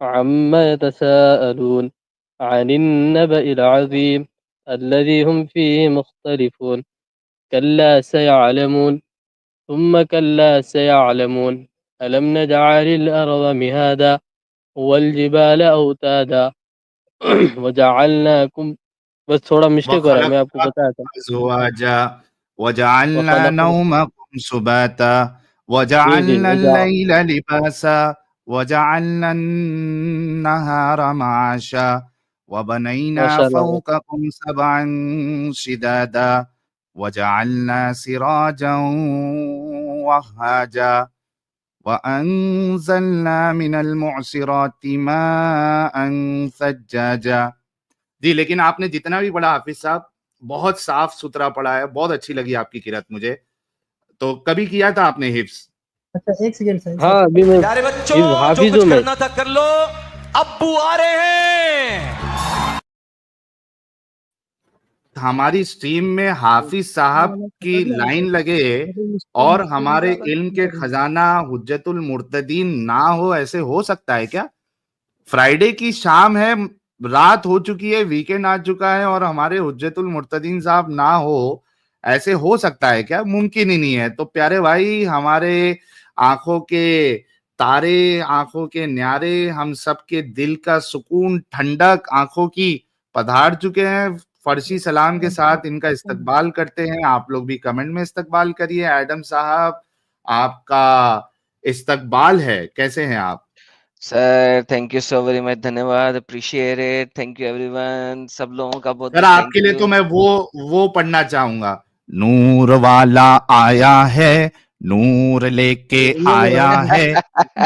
عما يتساءلون عن النبأ العظيم الذي هم فيه مختلفون كلا سيعلمون ثم كلا سيعلمون ألم نجعل الأرض مهادا والجبال أوتادا وجعلناكم. بس تھوڑا مسٹیک ہو رہا ہے، وخلق میں آپ کو بتایا تھا. أزواجا وجعلنا وخلق. نومكم سباتا جی جی وجعلنا الليل لباسا وجعلنا النهار معاشا وبنينا ماشاء اللہ. فوقكم سبعا شدادا وجعلنا سراجا وهاجا وأنزلنا من المعصرات ماء ثجاجا. جی لیکن آپ نے جتنا بھی پڑھا حافظ صاحب بہت صاف ستھرا پڑھا ہے، بہت اچھی لگی آپ کی قرات مجھے. تو کبھی کیا تھا آپ نے حفظ؟ اچھا ایک سیکنڈ سر. ہاں ابھی میں پیارے بچوں جو حافظ کچھ ہوں میں. کرنا تھا کر لو، ابو آ رہے ہیں. ہماری سٹریم میں حافظ صاحب کی لائن لگے اور ہمارے علم کے خزانہ حجت المرتدین نہ ہو، ایسے ہو سکتا ہے کیا؟ فرائیڈے کی شام ہے، رات ہو چکی ہے، ویکینڈ آ چکا ہے اور ہمارے حجت المرتدین صاحب نہ ہو، ایسے ہو سکتا ہے کیا؟ ممکن ہی نہیں ہے. تو پیارے بھائی، ہمارے آنکھوں کے تارے، آنکھوں کے نیارے، ہم سب کے دل کا سکون، ٹھنڈک آنکھوں کی پدھار چکے ہیں. فرشی سلام کے ساتھ ان کا استقبال کرتے ہیں. آپ لوگ بھی کمنٹ میں استقبال کریے. ایڈم صاحب آپ کا استقبال ہے، کیسے ہیں آپ؟ Sir thank you so very much, دھنیہ واد، appreciate it, thank you everyone, سب لوگوں کا بہت سر بہت آپ کے تھینک لیے تو یو. میں وہ پڑھنا چاہوں گا. نور والا آیا ہے، نور لے کے آیا ہے،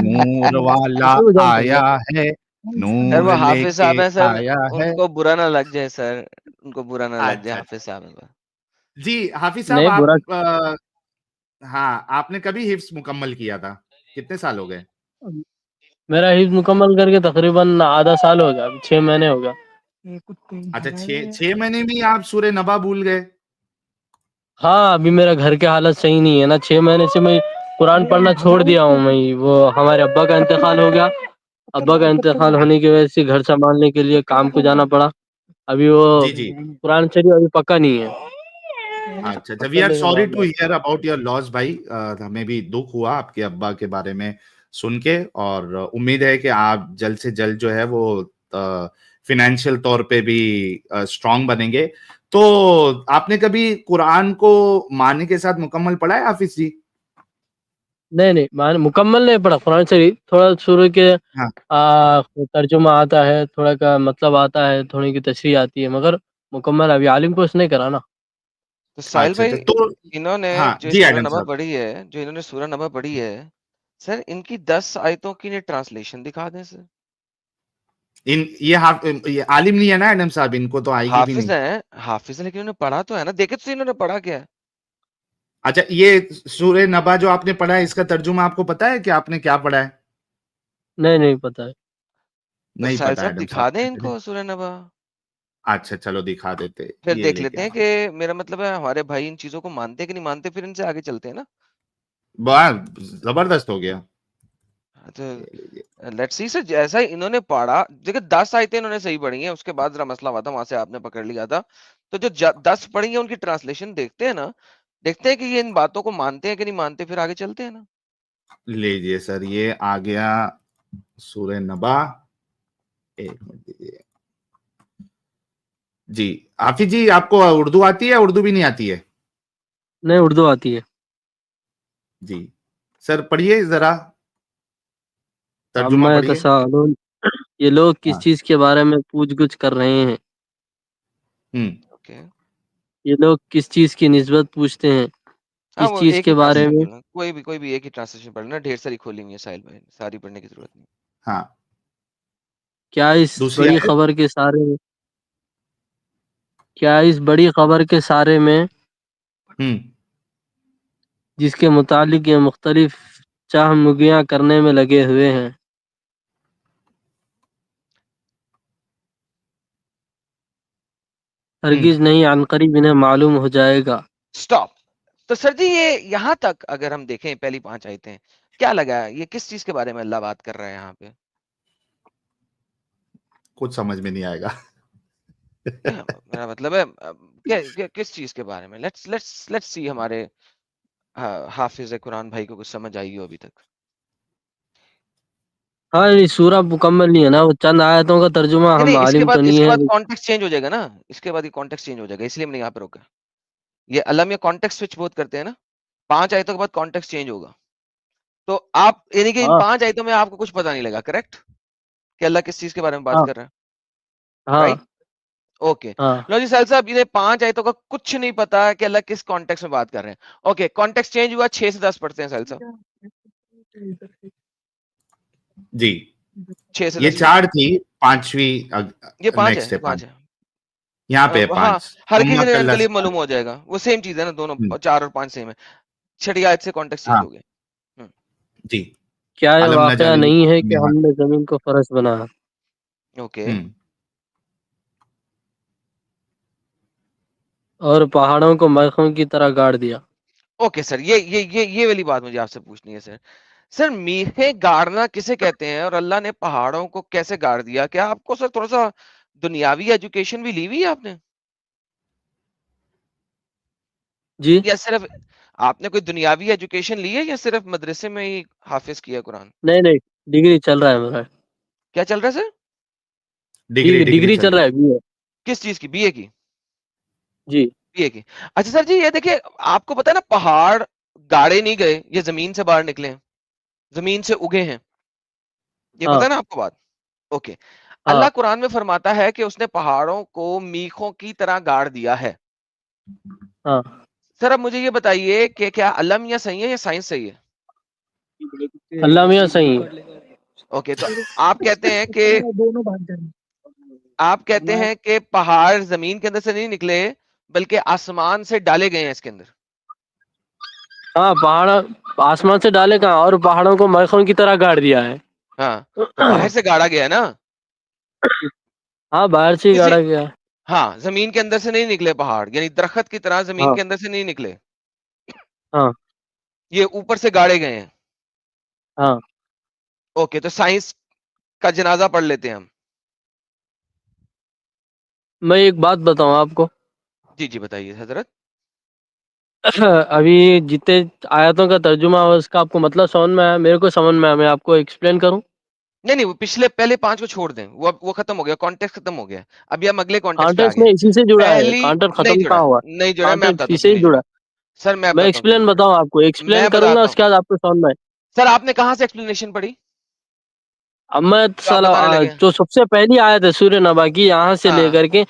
نور والا آیا ہے، سر نور وہ لے حافظ کے صاحب ہیں سر، آیا ہے. ان کو برا نہ لگ جائے سر، ان کو برا نہ لگ جائے اچھا حافظ صاحب کو. جی حافظ صاحب، نہیں برا. آپ ہاں آپ نے کبھی حفظ مکمل کیا تھا؟ کتنے سال ہو گئے؟ میرا حفظ مکمل کر کے تقریباً آدھا سال ہو گیا، 6 مہینے ہو گیا. اچھا، 6 مہینے میں ہی آپ سورہ نبا بھول گئے؟ ہاں ابھی میرا گھر کے حالت صحیح نہیں ہے نا، 6 مہینے سے میں قرآن پڑھنا چھوڑ دیا ہوں. میں وہ ہمارے ابا کا انتقال ہو گیا، ابا کا انتقال ہونے کی وجہ سے گھر سنبھالنے کے لیے کام کو جانا پڑا. ابھی وہ جی جی. قرآن شریف ابھی پکا نہیں ہے. اچھا اچھا، we are sorry to hear about your loss بھائی. ہمیں بھی دکھ ہوا آپ کے ابا کے بارے میں سن کے، اور امید ہے کہ آپ جلد سے جلد جو ہے وہ فائنینشیل طور پہ بھی اسٹرانگ بنیں گے. تو آپ نے کبھی قرآن کو معنی کے ساتھ مکمل پڑھا ہے حافظ جی؟ نہیں مکمل نہیں پڑھا قرآن شریف، تھوڑا شروع کے ہاں. ترجمہ آتا ہے، تھوڑا کا مطلب آتا ہے، تھوڑی کی تشریح آتی ہے، مگر مکمل ابھی عالم کورس نہیں کرا نا. تو ساحل اچھا اچھا. بھائی، تو انہوں نے ہاں جو جی سورہ ایڈم نبا صاحب. پڑھی ہے، جو انہوں نے سورہ نبا پڑھی ہے، سر ان کی 10 آیتوں کی ٹرانسلیشن دکھا دیں سر. یہ عالم نہیں ہے نا ایڈم صاحب، ان کو تو آئے گی بھی حافظ نہیں. ہیں، حافظ ہیں، لیکن انہوں نے پڑھا تو ہے نا. دیکھے تو انہوں نے پڑھا کیا ہے. اچھا یہ سورہ نبا جو آپ نے پڑھا ہے اس کا ترجمہ آپ کو پتا ہے کہ آپ نے کیا پڑھا ہے؟ نہیں پتا ہے. تو نہیں ساحل پتا صاحب ایڈم دکھا دیں صاحب. ان کو سورہ نبا، اچھا چلو دکھا دیتے، پھر یہ دیکھ لے کے لیتے ہیں آؤ. کہ میرا مطلب ہے ہمارے بھائی ان چیزوں کو مانتے کہ نہیں مانتے، پھر ان سے آگے چلتے ہیں نا. بہت زبردست ہو گیا. تو لیٹس سی سر، جیسا انہوں نے پڑھا، دیکھیں 10 آیتیں انہوں نے صحیح پڑھی ہیں، اس کے بعد ذرا مسئلہ ہوا تھا، وہاں سے آپ نے پکڑ لیا تھا. تو جو 10 پڑھی ہیں ان کی ٹرانسلیشن دیکھتے ہیں نا، دیکھتے ہیں کہ یہ ان باتوں کو مانتے ہیں کہ نہیں مانتے، پھر آگے چلتے ہیں نا. لیجئے سر یہ آ گیا سورہ نبا. ایک منٹ دیجیے جی. حافظ جی آپ کو اردو آتی ہے، اردو بھی نہیں آتی ہے؟ نہیں اردو آتی ہے. جی سر پڑھیے ذرا، ترجمہ عما پڑھیے. یتساءلون، یہ لوگ کس ہاں. چیز کے بارے میں پوچھ گچھ کر رہے ہیں. اوکے. یہ لوگ کس چیز کی نسبت پوچھتے ہیں، ہاں کس وہ چیز ایک ہی کے بارے ٹرانسلیشن میں. پڑھنا، کوئی بھی ایک ہی ٹرانسلیشن پڑھنا، ڈھیر ساری کھولی ہوئی ہے ساحل بھائی، ساری پڑھنے کی ضرورت نہیں. ہاں کیا اس دوسری بڑی آیت. خبر کے سارے میں، کیا اس بڑی خبر کے سارے میں جس کے متعلق یہ مختلف چاہ مگیاں کرنے میں لگے ہوئے ہیں، ہرگز نہیں، عن قریب انہیں معلوم ہو جائے گا. سٹاپ. تو سر جی یہ یہاں تک اگر ہم دیکھیں پہلی 5 آیتیں، کیا لگا ہے یہ کس چیز کے بارے میں اللہ بات کر رہا ہے یہاں پہ؟ کچھ سمجھ میں نہیں آئے گا. میرا مطلب ہے کس چیز کے بارے میں. لیٹس سی ہمارے حافظ قرآن بھائی کو کچھ سمجھ آئی ہو ابھی تک. ہاں یہ سورہ مکمل نہیں ہے نا، وہ چند آیتوں کا ترجمہ، ہم نہیں اس کے عالم تو بعد نہیں ہے. کانٹیکسٹ چینج ہو جائے گا نا، اس کے بعد یہ کانٹیکسٹ چینج ہو جائے گا، اس لیے ہم نے یہاں پہ روکا. یہ علم یا کانٹیکسٹ سوئچ بہت کرتے ہیں نا، 5 آیتوں کے بعد کانٹیکسٹ چینج ہوگا. تو آپ یعنی کہ ان ہاں 5 آیتوں میں آپ کو کچھ پتا نہیں لگا، کریکٹ؟ کہ اللہ کس چیز کے بارے میں بات ہاں کر رہا ہے، ہاں رائٹ؟ اوکے. ہاں. لو جی ساحل صاحب، انہیں 5 آیتوں کا کچھ نہیں پتا کہ اللہ کس کانٹیکسٹ میں بات کر رہے ہیں. اوکے کانٹیکسٹ چینج ہوا، 6 سے 10 پڑھتے ہیں ساحل صاحب، جی 6 سے یہ 10 4 تھی، 5ویں یہ 5 ہے، نیکسٹ ہے یہ 5 5. ہے. یہاں پہ ہاں 5 ہر ثم کسی کلا انقلیب معلوم ہو جائے گا، وہ سیم چیز ہے نا، دونوں 4 اور 5 سیم ہے. 6 آیت سے کانٹیکسٹ چینج ہاں ہو گیا. جی. کیا یہ علم واقعہ نجعل نہیں ہے کہ الارض ہم نے زمین کو فرش بنایا، اوکے. اور پہاڑوں کو میخوں کی طرح گاڑ دیا. اوکے سر، یہ والی بات مجھے آپ سے پوچھنی ہے سر. سر میخیں گاڑنا کسے کہتے ہیں، اور اللہ نے پہاڑوں کو کیسے گاڑ دیا؟ کیا آپ کو سر تھوڑا سا دنیاوی ایجوکیشن بھی لی ہوئی ہے آپ نے، جی یا صرف آپ نے کوئی دنیاوی ایجوکیشن لی ہے، یا صرف مدرسے میں ہی حافظ کیا قرآن؟ نہیں ڈگری چل رہا ہے میرا. کیا چل رہا ہے سر؟ ڈگری چل چل رہا رہی. ہے BA. کس چیز کی؟ بی اے کی؟ جی بی اے کی. اچھا سر جی یہ دیکھیں، آپ کو پتا ہے نا پہاڑ گاڑے نہیں گئے، یہ زمین سے باہر نکلے ہیں، زمین سے اگے ہیں، یہ ہاں پتا ہے نا آپ کو بات؟ اوکے. ہاں اللہ قرآن میں فرماتا ہے کہ اس نے پہاڑوں کو میخوں کی طرح گاڑ دیا ہے. ہاں. سر اب مجھے یہ بتائیے کہ کیا علم یا صحیح ہے یا سائنس صحیح ہے؟ اللہ میاں صحیح ہے. اوکے تو آپ کہتے ہیں کہ دونوں بات کریں. آپ کہتے ہیں کہ پہاڑ زمین کے اندر سے نہیں نکلے بلکہ آسمان سے ڈالے گئے ہیں اس کے اندر. ہاں پہاڑ آسمان سے ڈالے کہاں، اور پہاڑوں کو میخوں کی طرح گاڑ دیا ہے. ہاں تو باہر سے گاڑا گیا ہے نا، ہاں باہر سے ہی کسی گاڑا گیا. ہاں زمین کے اندر سے نہیں نکلے پہاڑ، یعنی درخت کی طرح زمین ہاں کے اندر سے نہیں نکلے، ہاں یہ اوپر سے گاڑے گئے ہیں. ہاں. اوکے تو سائنس کا جنازہ پڑھ لیتے ہیں ہم. میں ایک بات بتاؤں آپ کو، جی جی بتائیے حضرت. ابھی جتنے آیاتوں کا ترجمہ ہو اس کا آپ کو مطلب سمجھ میں آیا، میرے کو سمجھ میں آیا، میں آپ کو ایکسپلین کروں؟ نہیں وہ پہلے 5 کو چھوڑ دیں، وہ ختم ہو گیا، کانٹیکس ختم ہو گیا. ابھی ہم اگلے کانٹیکس پہ آ کانٹیکٹ گئے. میں اسی سے جڑا ہے، پہلی کانٹیکٹ نہیں ختم جڑا، کہاں ہوا، نہیں جڑا، میں کانٹیکٹ بتاتا ہوں اسی کیوں سے نہیں جڑا. جڑا. سر میں میں بتاتا ہوں کیوں ایکسپلین نہیں بتاؤں آپ کو، جڑا، ایکسپلین میں کروں گا بتاتا اس ہوں. کے بعد آپ کو سمجھ میں آئے. سر آپ نے کہاں سے ایکسپلینیشن پڑھی اب میں جو آپ بتانے لگے ہیں؟ جو سب سے پہلی آیت ہے سورہ نبا کی، یہاں سے لے ہاں کر کے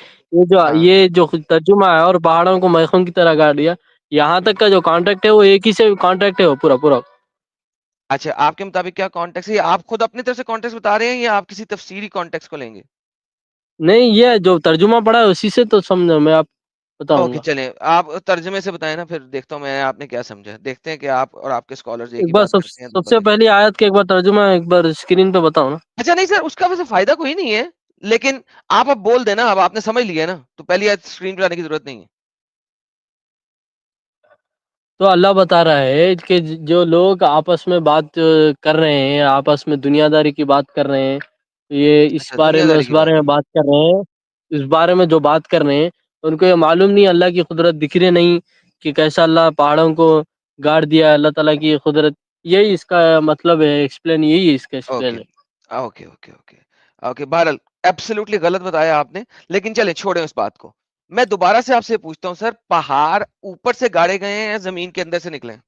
ہاں یہ جو ترجمہ ہے، اور پہاڑوں کو میخوں کی طرح گاڑ دیا، یہاں تک کا جو کانٹیکٹ ہے وہ ایک ہی سے کانٹیکٹ ہے، وہ پورا اچھا آپ کے مطابق کیا کانٹیکس ہے؟ آپ خود اپنی طرف سے کانٹیکس بتا رہے ہیں یا آپ کسی تفسیری کانٹیکس کو لیں گے؟ نہیں یہ جو ترجمہ پڑا ہے اسی سے تو سمجھا میں آپ بتاؤں اوکے گا. چلیں آپ ترجمے سے بتائیں نا، پھر دیکھتا ہوں میں آپ نے کیا سمجھا. دیکھتے ہیں کہ آپ اور آپ کے اسکالرز ایک ایک ہی بار بات کرتے ہیں تو سب سے بدلیں. پہلی آیت کے ایک بار ترجمہ ایک بار اسکرین پہ بتاؤ نا. اچھا نہیں سر، اس کا ویسے فائدہ کوئی نہیں ہے، لیکن آپ اب بول دینا، اب آپ نے سمجھ لیا نا، تو پہلی اسکرین پہ آنے کی ضرورت نہیں ہے. تو اللہ بتا رہا ہے کہ جو لوگ آپس میں بات کر رہے ہیں، آپس میں دنیا داری کی بات کر رہے ہیں، یہ اس اچھا بارے دنیا میں داری اس کی بارے بات میں ہے. بات کر رہے ہیں، اس بارے میں جو بات کر رہے ہیں ان کو یہ معلوم نہیں اللہ کی قدرت دکھ رہی نہیں کہ کیسا اللہ پہاڑوں کو گاڑ دیا. اللہ تعالیٰ کی قدرت، یہی اس کا مطلب ہے، ایکسپلین یہی ہے اس کا ایکسپلین اوکے ہے. اوکے اوکے اوکے اوکے، بہرحال ایبسولوٹلی غلط بتایا آپ نے، لیکن چلیں چھوڑیں اس بات کو. میں دوبارہ سے آپ سے پوچھتا ہوں سر، پہاڑ اوپر سے گاڑے گئے ہیں یا زمین کے اندر سے نکلے ہیں؟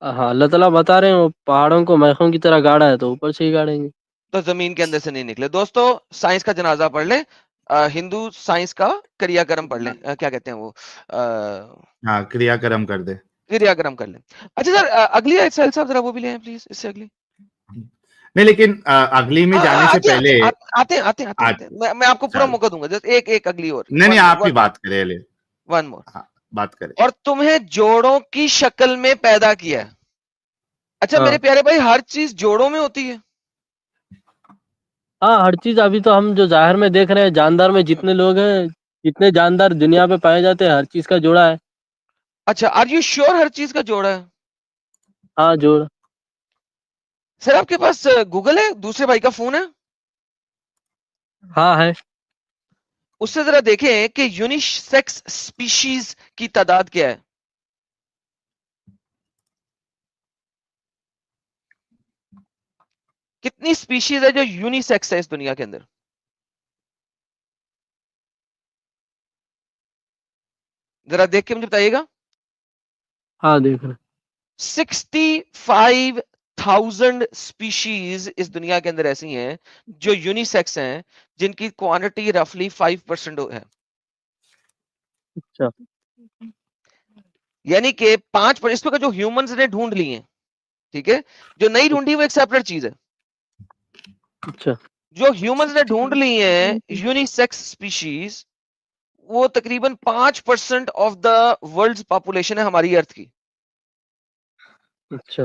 ہاں اللہ تعالیٰ بتا رہے ہیں وہ پہاڑوں کو میخوں کی طرح گاڑا ہے تو اوپر سے ہی گاڑیں گے. تو زمین کے اندر سے نہیں نکلے. دوستو سائنس کا جنازہ پڑھ لیں، ہندو سائنس کا کریا کرم پڑھ لیں، کیا کہتے ہیں وہ، ہاں کریا کرم کر دے. کریا کرم کر لیں. اچھا سر اگلی آیت سہیل صاحب ذرا وہ بھی لیں پلیز، اس سے اگلی. نہیں لیکن اگلی میں جانے سے آتے پہلے آتے آتے آتے آتے میں آپ کو پورا موقع دوں گا. جس ایک اگلی اور نہیں آپ ہی بات کرے لے. One more. ہاں بات کرے. اور تمہیں جوڑوں کی شکل میں پیدا کیا ہے. اچھا ہاں میرے پیارے بھائی، ہر چیز جوڑوں میں ہوتی ہے؟ ہاں ہر چیز ابھی تو ہم جو ظاہر میں دیکھ رہے ہیں، جاندار میں جتنے لوگ ہیں، جتنے جاندار دنیا پہ پائے جاتے ہیں، ہر چیز کا جوڑا ہے. اچھا آر یو شیور ہر چیز کا جوڑا ہے؟ ہاں جوڑ. سر آپ کے پاس گوگل ہے؟ دوسرے بھائی کا فون ہے؟ ہاں ہے. اس سے ذرا دیکھیں کہ یونیسیکس سپیشیز کی تعداد کیا ہے. کتنی سپیشیز ہے جو یونیسیکس ہے اس دنیا کے اندر؟ ذرا دیکھ کے مجھے بتائیے گا. ہاں دیکھ رہے. 65,000 سپیشیز اس دنیا کے اندر ایسی ہیں جو یونیسیکس ہیں، جن کی کوانٹٹی رفلی 5% ہے. اچھا یعنی کہ 5% اس پہ جو ہیومنز نے ڈھونڈ لی ہیں، ٹھیک ہے، جو نہیں ڈھونڈی وہ ایک سیپریٹ چیز ہے. اچھا جو ہیومنز نے ڈھونڈ لی ہیں یونیسیکس سپیشیز، وہ تقریباً 5% آف دا ورلڈ پاپولیشن ہے ہماری ارتھ کی. اچھا.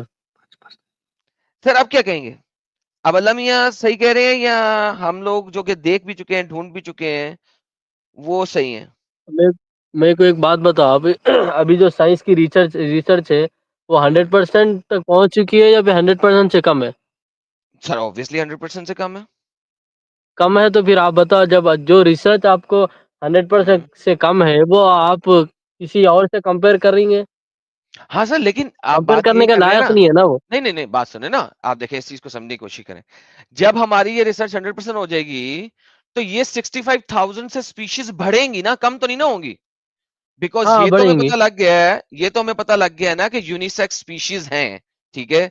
سر آپ کیا کہیں گے؟ اب اللہ میاں صحیح کہہ رہے ہیں یا ہم لوگ جو کہ دیکھ بھی چکے ہیں، ڈھونڈ بھی چکے ہیں، وہ صحیح ہیں؟ میں کو ایک بات بتاؤ، ابھی جو سائنس کی ریسرچ ہے وہ 100% تک پہنچ چکی ہے یا پھر 100% سے کم ہے؟ سر obviously 100% سے کم ہے. کم ہے تو پھر آپ بتاؤ، جب جو ریسرچ آپ کو 100% سے کم ہے وہ آپ کسی اور سے کمپیئر کر رہی ہیں. ہاں سر، لیکن آپ کمپیئر بات کرنے یہی کا کر رہے ہیں لائق نا. نہیں ہے نا وہ. نہیں بات سنیں نا، آپ دیکھیں اس چیز کو سمجھنے کی کوشش کریں. جب ہماری یہ ریسرچ 100% ہو جائے گی تو یہ 65,000 سے سپیشیز بڑھیں گی نا، کم تو نہیں نا ہوں گی. بیکاز ہاں یہ تو ہمیں بڑھیں گی. پتہ لگ گیا ہے، یہ تو ہمیں پتہ لگ گیا ہے نا کہ یونیسیکس سپیشیز ہیں، ٹھیک ہے.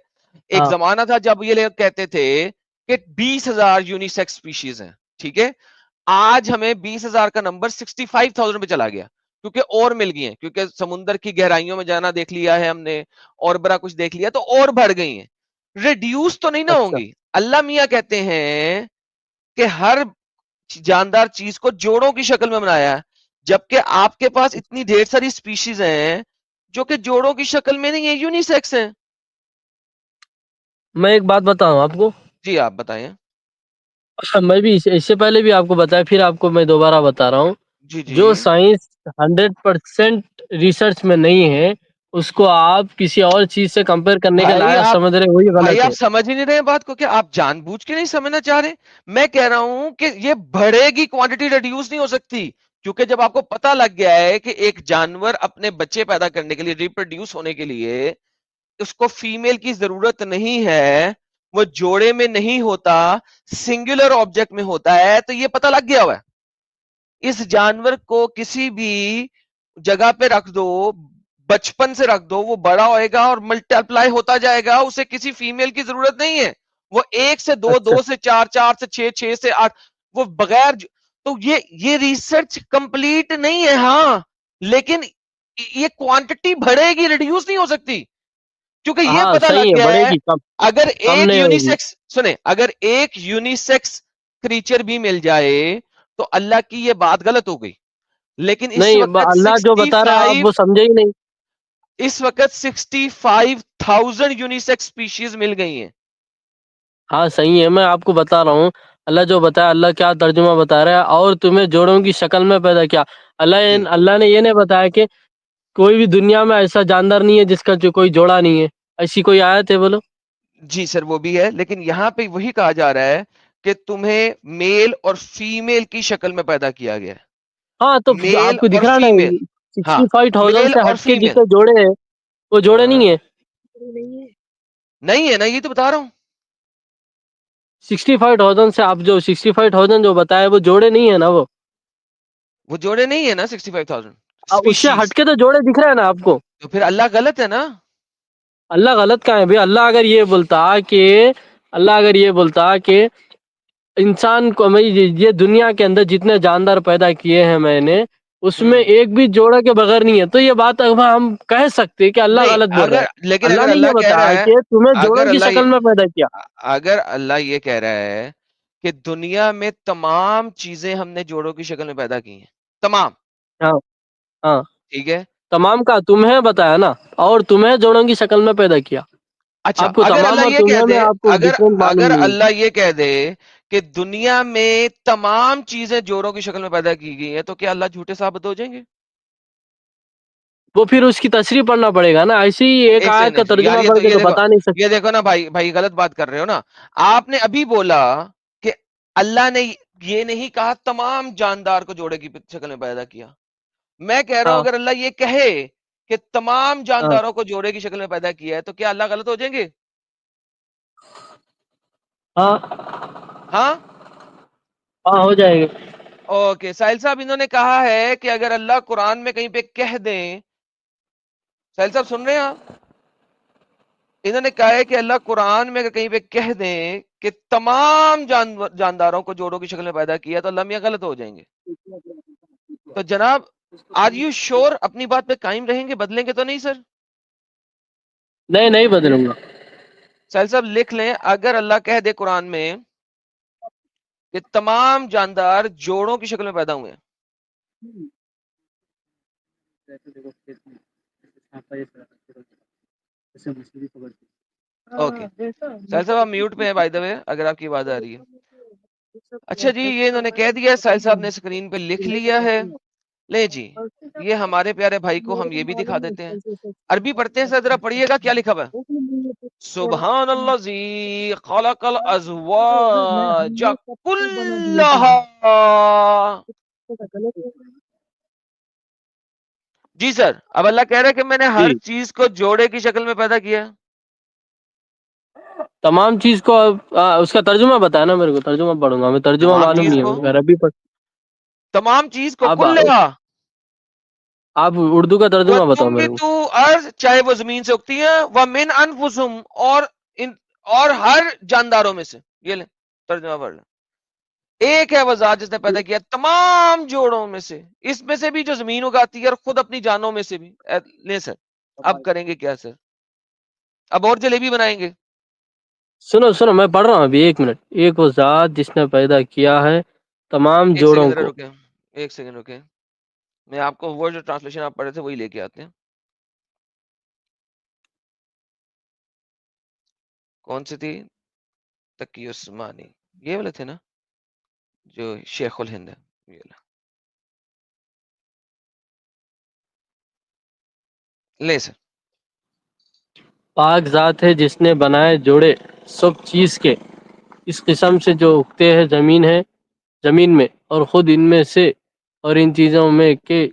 ایک ہاں زمانہ تھا جب یہ لوگ کہتے تھے کہ 20,000 یونیسیکس سپیشیز ہیں، ٹھیک ہے. آج ہمیں 20,000 کا نمبر 65,000 پہ چلا گیا، کیونکہ اور مل گئی ہیں، کیونکہ سمندر کی گہرائیوں میں جانا دیکھ لیا ہے ہم نے، اور بڑا کچھ دیکھ لیا، تو اور بڑھ گئی ہیں. ریڈیوس تو نہیں نہ ہوں اچھا گی. اللہ میاں کہتے ہیں کہ ہر جاندار چیز کو جوڑوں کی شکل میں بنایا ہے، جبکہ آپ کے پاس اتنی ڈھیر ساری سپیشیز ہیں جو کہ جوڑوں کی شکل میں نہیں ہے، یونیسیکس ہیں. میں ایک بات بتاؤں آپ کو. جی آپ بتائیں. میں بھی اس سے پہلے بھی آپ کو بتایا، پھر آپ کو میں دوبارہ بتا رہا ہوں. جی جی جو سائنس 100% ریسرچ میں نہیں ہے اس کو آپ کسی اور چیز سے کمپیئر کرنے کے لائق سمجھ رہے ہیں، وہی بھائی غلط ہے. آپ سمجھ ہی نہیں رہے بات کو. کیا آپ جان بوجھ کے نہیں سمجھنا چاہ رہے؟ میں کہہ رہا ہوں کہ یہ بڑھے گی، کوانٹٹی ریڈیوس نہیں ہو سکتی، کیونکہ جب آپ کو پتا لگ گیا ہے کہ ایک جانور اپنے بچے پیدا کرنے کے لیے، ریپروڈیوس ہونے کے لیے اس کو فیمیل کی ضرورت نہیں ہے، وہ جوڑے میں نہیں ہوتا، سنگولر آبجیکٹ میں ہوتا ہے، تو یہ پتا لگ گیا ہوا ہے. اس جانور کو کسی بھی جگہ پہ رکھ دو، بچپن سے رکھ دو، وہ بڑا ہوئے گا اور ملٹی اپلائی ہوتا جائے گا، اسے کسی فیمیل کی ضرورت نہیں ہے. وہ 1 سے 2، اچھا 2 سے 4، 4 سے 6، 6 سے 8، وہ بغیر تو یہ ریسرچ کمپلیٹ نہیں ہے. ہاں لیکن یہ کوانٹٹی بڑھے گی، ریڈیوس نہیں ہو سکتی. کیونکہ یہ ہاں پتا صحیح لگ ہے، گیا بڑھے ہے گی کم اگر کم ایک نہیں ہوگی. یونیسیکس سنیں اگر ایک یونیسیکس کریچر بھی مل جائے تو اللہ کی یہ بات غلط ہو گئی. لیکن اس نہیں وقت اللہ جو بتا رہا ہے آپ وہ سمجھے ہی نہیں. اس وقت 65,000 یونیسیکس اسپیشیز مل گئی ہیں. ہاں صحیح ہے، میں آپ کو بتا رہا ہوں اللہ جو بتایا، اللہ کیا ترجمہ بتا رہا ہے، اور تمہیں جوڑوں کی شکل میں پیدا کیا. جی اللہ نے یہ نہیں بتایا کہ کوئی بھی دنیا میں ایسا جاندار نہیں ہے جس کا جو کوئی جوڑا نہیں ہے. ایسی کوئی آیت ہے بولو؟ جی سر وہ بھی ہے، لیکن یہاں پہ وہی کہا جا رہا ہے کہ تمہیں میل اور فیمیل کی شکل میں پیدا کیا گیا ہے. ہاں تو میل آپ کو اور دکھ رہا نا فیمیل. ہاں 65,000 میل سے اور ہٹ کے فیمیل. جتنے جوڑے ہیں وہ جوڑے نہیں ہیں. نہیں ہے نا، یہ تو بتا رہا ہوں. 65,000 سے آپ جو 65,000 جو بتائے وہ جوڑے نہیں ہے نا. وہ جوڑے نہیں ہے نا 65,000 اس سے ہٹ اسپیشیز. کے تو جوڑے دکھ رہے ہیں نا آپ کو. تو پھر اللہ غلط ہے نا. اللہ غلط کہاں ہے بھائی؟ اللہ اگر یہ بولتا کہ انسان کو میں یہ دنیا کے اندر جتنے جاندار پیدا کیے ہیں میں نے اس میں ایک بھی جوڑا کے بغیر نہیں ہے، تو یہ بات ہم کہہ سکتے کہ اللہ نہیں غلط بول رہا اگر ہے. لیکن اللہ اگر نے یہ اللہ کہہ بتایا رہا ہے کہ تمہیں جوڑوں اگر کی اللہ شکل میں پیدا کیا. اگر اللہ یہ کہہ رہا ہے کہ دنیا میں تمام چیزیں ہم نے جوڑوں کی شکل میں پیدا کی ہیں، تمام. ہاں ہاں ٹھیک ہے. تمام کا تمہیں بتایا نا، اور تمہیں جوڑوں کی شکل میں پیدا کیا. اچھا آپ کو اگر تمام اللہ اور یہ کہہ تمہیں دے میں آپ کو ڈفرینٹ معلوم اگر نہیں ہے. اللہ یہ کہہ دے کہ دنیا میں تمام چیزیں جوڑوں کی شکل میں پیدا کی گئی ہیں تو کیا اللہ جھوٹے ثابت ہو جائیں گے؟ وہ پھر اس کی تشریح پڑھنا پڑے گا نا. ایسی ہی ایک آیت کا سیکنڈ یار، ترجمہ پڑھ کے یہ تو دیکھو بتا نہیں سکتے. یہ دیکھو نا بھائی غلط بات کر رہے ہو نا. آپ نے ابھی بولا کہ اللہ نے یہ نہیں کہا تمام جاندار کو جوڑے کی شکل میں پیدا کیا. میں کہہ رہا ہوں ہاں اگر اللہ یہ کہے کہ تمام ہاں جانداروں کو جوڑے کی شکل میں پیدا کیا ہے تو کیا اللہ غلط ہو جائیں گے؟ ہاں ہاں ہاں ہو جائے گا. اوکے ساحل صاحب، انہوں نے کہا ہے کہ اگر اللہ قرآن میں کہیں پہ کہہ دیں، ساحل صاحب سن رہے ہیں آپ؟ انہوں نے کہا ہے کہ اللہ قرآن میں اگر کہیں پہ کہہ دیں کہ تمام جانداروں کو جوڑوں کی شکل میں پیدا کیا تو اللہ میاں غلط ہو جائیں گے. تو جناب آر یو شور اپنی بات پہ قائم رہیں گے؟ بدلیں گے تو نہیں سر؟ نہیں بدلوں گا. ساحل صاحب لکھ لیں، اگر اللہ کہہ دے قرآن میں کہ تمام جاندار جوڑوں کی شکل میں پیدا ہوئے ہیں، اوکے ساحل صاحب آپ میوٹ پہ ہیں بائی دا وے اگر آپ کی آواز آ رہی ہے. اچھا جی، یہ انہوں نے کہہ دیا، ساحل صاحب نے اسکرین پہ لکھ لیا ہے. لے جی، یہ ہمارے پیارے بھائی کو ہم یہ بھی دکھا دیتے ہیں. عربی پڑھتے ہیں سر، ذرا پڑھیے گا کیا لکھا ہوا ہے. سبحان اللہ زی خلق الازواج کلہا. جی سر، اب اللہ کہہ رہا ہے کہ میں نے ہر جی چیز کو جوڑے کی شکل میں پیدا کیا. تمام چیز کو اس کا ترجمہ بتایا نا میرے کو. ترجمہ پڑھوں گا میں، ترجمہ تمام معلوم چیز نہیں کو ہے عربی پڑھ. تمام چیز کو آپ کلہا. آپ اردو کا ترجمہ بتاؤ میرے کو. وَتُنبِتُ ارض، چاہے وہ زمین سے اگتی ہیں، وَمِنْ أَنفُسِهِمْ، اور ہر جانداروں میں سے. یہ لیں ترجمہ پڑھ لیں. ایک ہے وہ ذات جس نے پیدا کیا تمام جوڑوں میں سے، اس میں سے بھی جو زمین اگاتی ہے اور خود اپنی جانوں میں سے بھی. لیں سر، اب کریں گے کیا سر؟ اب اور جلیبی بنائیں گے؟ سنو میں پڑھ رہا ہوں ابھی. ایک منٹ. ایک وہ ذات جس نے پیدا کیا ہے تمام ایک جوڑوں سیکنڈ ذرا کو. رکے، ایک سیکنڈ رکے، میں آپ کو وہ جو ٹرانسلیشن آپ پڑھے تھے وہی لے کے آتے ہیں. کون سی تھی؟ تقی عثمانی، یہ والے تھے نا جو شیخ الہند ہے. یہ لے سر. پاک ذات ہے جس نے بنائے جوڑے سب چیز کے، اس قسم سے جو اگتے ہیں زمین میں، اور خود ان میں سے اور ان چیزوں میں کہ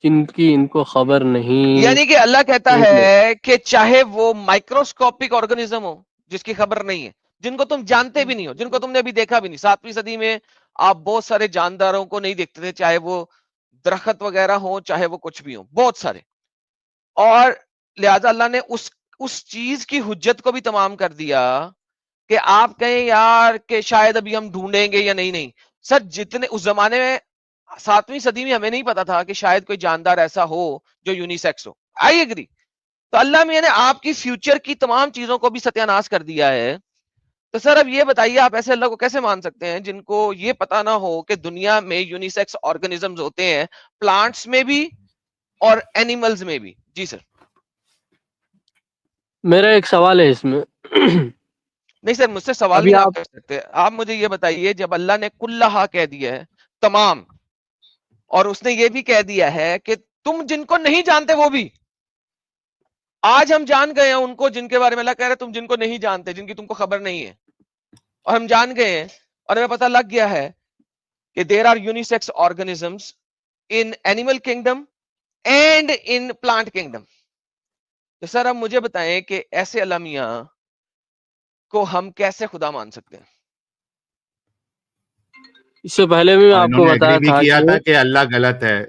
جن کی ان کو خبر نہیں. یعنی کہ اللہ کہتا ایک منٹ. ہے کہ چاہے وہ مائکروسکوپک آرگنزم ہو جس کی خبر نہیں ہے، جن کو تم جانتے بھی نہیں ہو، جن کو تم نے ابھی دیکھا بھی نہیں. 7ویں صدی میں آپ بہت سارے جانداروں کو نہیں دیکھتے تھے، چاہے وہ درخت وغیرہ ہو، چاہے وہ کچھ بھی ہو، بہت سارے. اور لہذا اللہ نے اس چیز کی حجت کو بھی تمام کر دیا کہ آپ کہیں یار کہ شاید ابھی ہم ڈھونڈیں گے یا نہیں. سر جتنے اس زمانے میں 7ویں صدی میں ہمیں نہیں پتا تھا کہ شاید کوئی جاندار ایسا ہو جو یونیسیکس ہو. I agree. تو اللہ میاں نے آپ کی فیوچر کی تمام چیزوں کو بھی ستیاناش کر دیا ہے. تو سر اب یہ بتائیے آپ ایسے اللہ کو کیسے مان سکتے ہیں جن کو یہ پتا نہ ہو کہ دنیا میں یونیسیکس آرگنزمز ہوتے ہیں, پلانٹس میں بھی اور اینیملز میں بھی. جی سر. میرا ایک سوال ہے اس میں. نہیں سر, مجھ سے سوال ابھی نہیں آپ کر سکتے. آپ مجھے یہ بتائیے, جب اللہ نے کلہا کہہ دیا ہے تمام, اور اس نے یہ بھی کہہ دیا ہے کہ تم جن کو نہیں جانتے وہ بھی, آج ہم جان گئے ہیں ان کو جن کے بارے میں اللہ کہہ رہے تم جن کو نہیں جانتے, جن کی تم کو خبر نہیں ہے, اور ہم جان گئے ہیں اور ہمیں پتہ لگ گیا ہے کہ there are unisex organisms in animal kingdom and in plant kingdom. تو سر اب مجھے بتائیں کہ ایسے اللہ میاں کو ہم کیسے خدا مان سکتے ہیں؟ اس سے پہلے بھی میں اور آپ انہوں کو نے بتایا اگری بھی تھا کیا تھا کہ اللہ غلط ہے.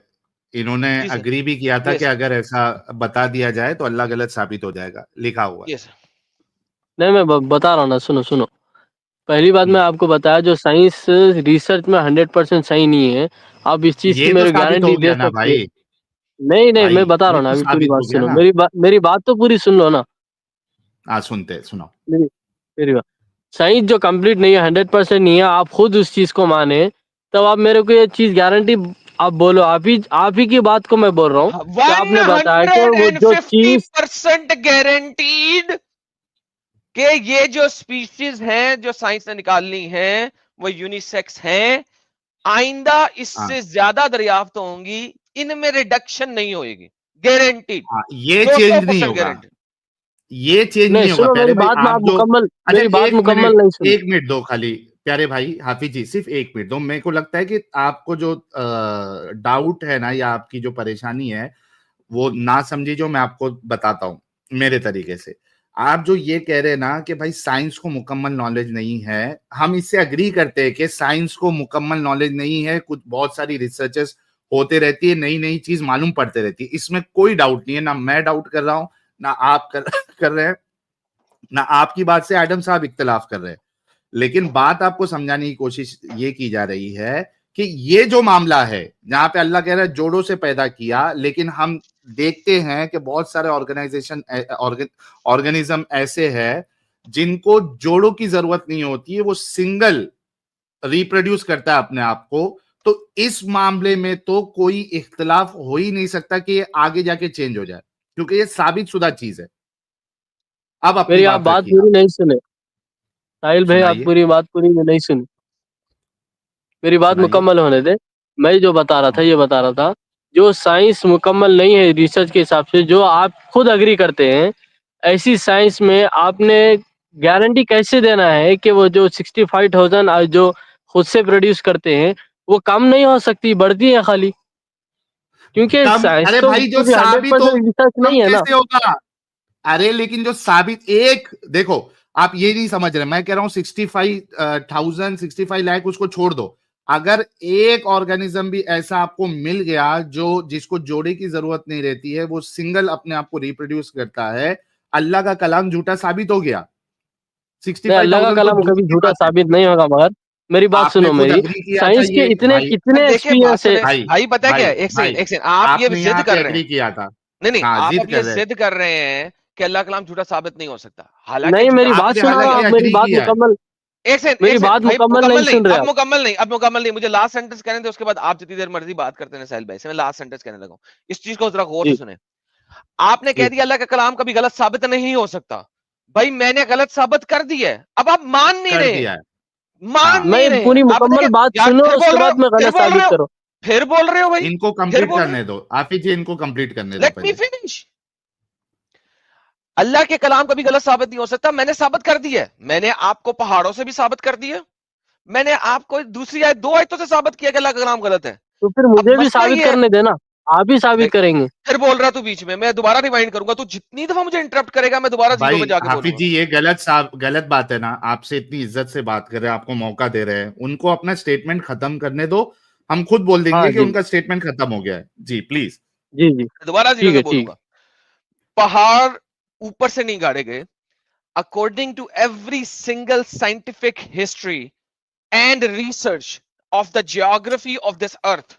انہوں نے جی سر. اگری بھی کیا تھا Yes. کہ اگر ایسا بتا دیا جائے تو اللہ غلط ثابت ہو جائے گا, لکھا ہوا ہے. Yes. نہیں, میں بتا رہا ہوں نا, سنو. پہلی بات ہوں. میں آپ کو بتایا, جو سائنس ریسرچ میں 100% صحیح نہیں ہے, آپ اس چیز کی یہ تو میرے ثابت گارنٹی ہو دے گیا نا سکتے ہیں. بھائی. نہیں, میں بھائی بتا رہا یہ ہوں نا, تو ابھی پوری ثابت بات ہو گیا سنو, نا. میری بات تو پوری سن لو نا. سنتے سنو. میری بات, سائنس جو کمپلیٹ نہیں ہے, 100% نہیں ہے, آپ خود اس چیز کو مانے, تب آپ میرے کو یہ چیز گارنٹی آپ بولو. آپ ہی کی بات کو میں بول رہا ہوں کہ آپ نے بتایا کہ وہ جو چیز 150% گارنٹیڈ کہ یہ جو سپیشیز ہیں جو سائنس نے نکالنی ہیں وہ یونیسیکس ہیں, آئندہ اس ہاں سے زیادہ دریافت ہوں گی, ان میں ریڈکشن نہیں ہوئے گی, گارنٹیڈ, ہاں, یہ چینج نہیں 200% ہوگا. گارنٹی. یہ چینج نہیں, نہیں ہوگا سنو پیارے میری بھائی. بات میں, آپ آپ جو اچھا میری بات مکمل نہیں سنی. 1 منٹ دو خالی پیارے بھائی حافظ جی, صرف 1 منٹ دو. میرے کو لگتا ہے کہ آپ کو جو ڈاؤٹ ہے نا, یا آپ کی جو پریشانی ہے وہ نہ سمجھی, جو میں آپ کو بتاتا ہوں میرے طریقے سے. آپ جو یہ کہہ رہے نا کہ بھائی سائنس کو مکمل نالج نہیں ہے, ہم اس سے اگری کرتے ہیں کہ سائنس کو مکمل نالج نہیں ہے, کچھ بہت ساری ریسرچز ہوتے رہتی ہے, نئی چیز معلوم پڑتے رہتی ہے, اس میں کوئی ڈاؤٹ نہیں ہے. نہ میں ڈاؤٹ کر رہا ہوں, نہ آپ کر رہے ہیں, نہ آپ کی بات سے ایڈم صاحب اختلاف کر رہے ہیں. لیکن بات آپ کو سمجھانے کی کوشش یہ کی جا رہی ہے کہ یہ جو معاملہ ہے جہاں پہ اللہ کہہ رہا ہے جوڑوں سے پیدا کیا, لیکن ہم دیکھتے ہیں کہ بہت سارے آرگنزم ایسے ہیں جن کو جوڑوں کی ضرورت نہیں ہوتی ہے, وہ سنگل ریپروڈیوس کرتا ہے اپنے آپ کو. تو اس معاملے میں تو کوئی اختلاف ہو ہی نہیں سکتا کہ یہ آگے جا کے چینج ہو جائے, کیونکہ یہ ثابت شدہ چیز ہے. اب اپنی میری آپ بات رکھیے, پوری نہیں سنے ساحل بھائی, آپ سنائیے پوری بات نہیں سنی. میری بات سنائیے. مکمل ہونے دے. میں جو بتا رہا تھا, یہ بتا رہا تھا, جو سائنس مکمل نہیں ہے ریسرچ کے حساب سے, جو آپ خود اگری کرتے ہیں, ایسی سائنس میں آپ نے گارنٹی کیسے دینا ہے کہ وہ جو 65,000 جو خود سے پروڈیوس کرتے ہیں وہ کم نہیں ہو سکتی, بڑھتی ہے خالی, کیونکہ کم, سائنس ارے تو بھائی جو پوری ثابت ہو 100% ریسرچ کم نہیں ہے نا. کیسے ہوگا؟ ارے لیکن جو ثابت, ایک دیکھو آپ یہ نہیں سمجھ رہے, میں کہہ رہا ہوں 65 لاکھ اس کو چھوڑ دو, اگر ایک آرگنزم بھی ایسا آپ کو مل گیا جو جس کو جوڑے کی ضرورت نہیں رہتی ہے, وہ سنگل اپنے آپ کو ریپروڈیوس کرتا ہے, اللہ کا کلام جھوٹا ثابت ہو گیا. نہیں, اللہ کا 65,000 تو کلام دور کبھی کی جھوٹا بات ہے. ثابت نہیں ہوگا, مگر میری بات آپ نے سنو. خود میری اگری کیا تھا سائنس کے یہ اتنے بھائی. کتنے دیکھیں بات ایکسپیرینس ہے. سنیں بھائی, پتہ ہے کیا ہے, ایک بھائی سیکنڈ, آپ یہ نے ضد یہاں پہ کر رہے اگری ہیں. کیا تھا. نہیں, ہاں, آپ ضد اب یہ کر رہے ہیں. ضد کر رہے ہیں کہ اللہ کلام جھوٹا ثابت نہیں ہو سکتا, حالانکہ نہیں, جھوٹا میری آپ بات نے سنو, حالانکہ آپ میری اگری بات کیا ہے. مکمل, میری ایک سیکنڈ بات بھائی, مکمل نہیں سن رہے اب آپ. مکمل نہیں, اب مکمل نہیں, مجھے لاسٹ سینٹنس کہنے دیں, اس کے بعد آپ جتنی دیر مرضی بات کرتے ہیں ساحل بھائی سے, میں لاسٹ سینٹنس کہنے لگا ہوں. اس چیز کو ذرا غور جی سے سنیں. آپ نے جی کہہ دیا اللہ کا کلام کبھی غلط ثابت نہیں ہو سکتا, بھائی میں نے غلط ثابت کر دی ہے, اب آپ مان نہیں کر رہے, دیا ہے. مان ہاں, نہیں میں رہے ہیں پوری آپ. مکمل دیکھیں بات یار, سنو, پھر اس بول کے رہے ہو, بعد میں پھر غلط بول رہے ثابت ہو, کرو. پھر بول رہے ہو بھائی, ان کو پھر کمپلیٹ بول رہے کرنے دو حافظ جی, ان کو کمپلیٹ کرنے ہو, دو لیٹ می پہلے. فنش. اللہ کے کلام کبھی غلط ثابت نہیں ہو سکتا, میں نے ثابت کر دی ہے. میں نے آپ کو پہاڑوں سے بھی ثابت کر دی ہے, میں نے آپ کو دوسری آیت 2 آیتوں سے ثابت کیا کہ اللہ کا کلام غلط ہے. تو پھر اب مجھے بھی مسئلہ ثابت یہ ہے, کرنے دینا, آپ بھی بھائی ثابت کریں گے. پھر بول رہا تو بیچ میں دوبارہ ریمائنڈ کروں گا, تو جتنی دفعہ مجھے انٹرپٹ کرے گا میں دوبارہ زیرو بھائی پہ جا کے بولوں حافظ گا. جی, یہ غلط بات ہے نا, آپ سے اتنی عزت سے بات کر رہے ہیں, آپ کو موقع دے رہے ہیں, ان کو اپنا سٹیٹمنٹ ختم کرنے دو, ہم خود بول دیں ہاں گے کہ جی ان کا سٹیٹمنٹ ختم ہو گیا ہے. جی پلیز. جی جی, دوبارہ زیرو ٹھیک سے ہے بولوں ٹھیک گا. پہاڑ اوپر سے نہیں گاڑے گئے, according to every single scientific history and research of the geography of this earth,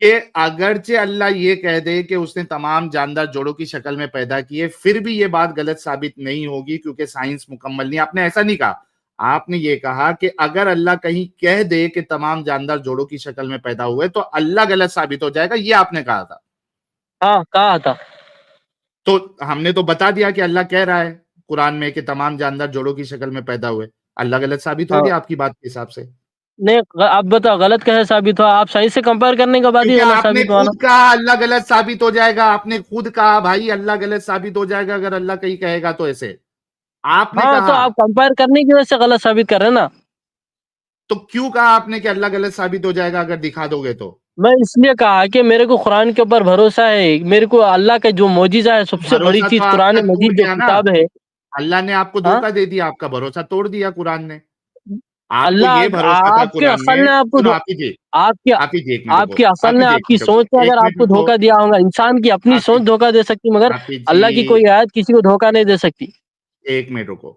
کہ اگرچہ اللہ یہ کہہ دے کہ اس نے تمام جاندار جوڑوں کی شکل میں پیدا کیے، پھر بھی یہ بات غلط ثابت نہیں ہوگی کیونکہ سائنس مکمل نہیں. آپ نے ایسا نہیں کہا، آپ نے یہ کہا کہ اگر اللہ کہیں کہہ دے کہ تمام جاندار جوڑوں کی شکل میں پیدا ہوئے تو اللہ غلط ثابت ہو جائے گا، یہ آپ نے کہا تھا. ہاں کہا تھا. تو ہم نے تو بتا دیا کہ اللہ کہہ رہا ہے قرآن میں کہ تمام جاندار جوڑوں کی شکل میں پیدا ہوئے، اللہ غلط ثابت ہو گیا آپ کی بات کے حساب سے. نہیں آپ بتاؤ غلط کیسے ثابت ہوا؟ آپ سائنس سے کمپیئر کرنے کے بعد ہی کیونکہ غلط آپ نے ثابت ہوا نا. خود کہا اللہ غلط ثابت ہو جائے گا، آپ نے خود کہا بھائی اللہ غلط ثابت ہو جائے گا اگر اللہ کہیں کہے گا تو. ایسے آپ نے ہاں تو کہا، آپ کمپیئر کرنے کی وجہ سے غلط ثابت کر رہے ہیں نا. تو کیوں کہا آپ نے کہ اللہ غلط ثابت ہو جائے گا اگر دکھا دو گے تو؟ میں اس لیے کہا کہ میرے کو قرآن کے اوپر بھروسہ ہے، میرے کو اللہ کا جو معجزہ ہے سب سے بڑی بھروسہ چیز تو آپ قرآن کا ٹوٹ مجید جو گیا نا، کتاب ہے. اللہ نے آپ کو ہاں دھوکہ دے دیا، آپ کا بھروسہ توڑ دیا قرآن نے. آپ کو اللہ یہ بھروسہ تھا آپ کے قرآن عقل میں. نے آپ کو سنو آپ ہی جی، آپ کی آپ ہی جی ایک منٹ آپ رکو، کی عقل آپ ہی نے جی آپ کی ایک منٹ سوچ رکو، نے ایک اگر آپ منٹ کو رکو، دھوکہ دیا ہوگا، انسان کی اپنی آپ ہی سوچ دھوکہ دے سکتی مگر آپ ہی اللہ کی جی کوئی آیت کسی کو دھوکہ نہیں دے سکتی. ایک منٹ رکو.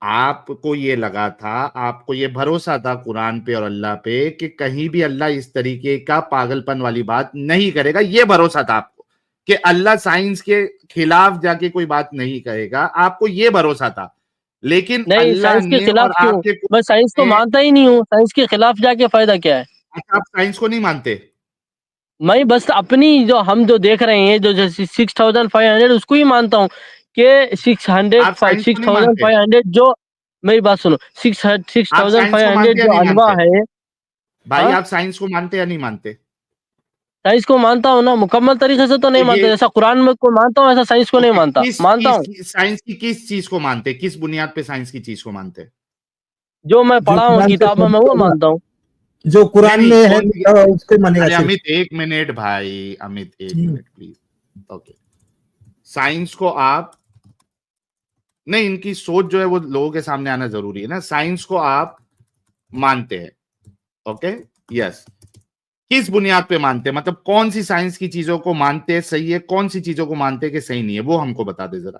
آپ کو یہ لگا تھا، آپ کو یہ بھروسہ تھا قرآن پہ اور اللہ پہ کہ کہیں بھی اللہ اس طریقے کا پاگل پن والی بات نہیں کرے گا، یہ بھروسہ تھا آپ کو کہ اللہ سائنس کے خلاف جا کے کوئی بات نہیں کہے گا، آپ کو یہ بھروسہ تھا. لیکن نہیں اللہ سائنس کے نے اور خلاف کیوں؟ آپ کے میں سائنس کو نے، مانتا ہی نہیں ہوں، سائنس کے خلاف جا کے فائدہ کیا ہے؟ اچھا آپ سائنس کو نہیں مانتے؟ میں بس اپنی جو ہم جو دیکھ رہے ہیں جو 6500 اس کو ہی مانتا ہوں کہ آپ سائنس کو نہیں مانتے؟ 6500 جو میری بات سنو آپ سائنس کو 6500 مانتے یا جو نہیں انواع مانتے؟ ہے. بھائی ہاں آپ سائنس کو مانتے یا نہیں مانتے؟ سائنس کو مانتا ہوں نا، مکمل طریقے سے تو تو نہیں مانتا، یہ جیسا قرآن میں کو مانتا ہوں ایسا سائنس کو نہیں اوکے، مانتا. کس مانتا ہوں سائنس کی کس چیز کو مانتے، کس بنیاد پہ سائنس کی چیز کو مانتے؟ جو میں جو پڑھا ہوں قرآن سے کتاب میں ثابت وہ ہوگا، مانتا ہوں. جو نہیں قرآن نہیں میں ہے کون سی؟ اس کو مانے گا ارے صرف. امیت ایک منٹ بھائی، امیت ایک منٹ پلیز. اوکے، سائنس کو آپ نہیں، ان کی سوچ جو ہے وہ لوگوں کے سامنے آنا ضروری ہے نا. سائنس کو آپ مانتے ہیں، اوکے یس. کس بنیاد پہ مانتے ہیں؟ مطلب کون سی سائنس کی چیزوں کو مانتے ہیں صحیح ہے، کون سی چیزوں کو مانتے ہیں کہ صحیح نہیں ہے، وہ ہم کو بتا دے ذرا.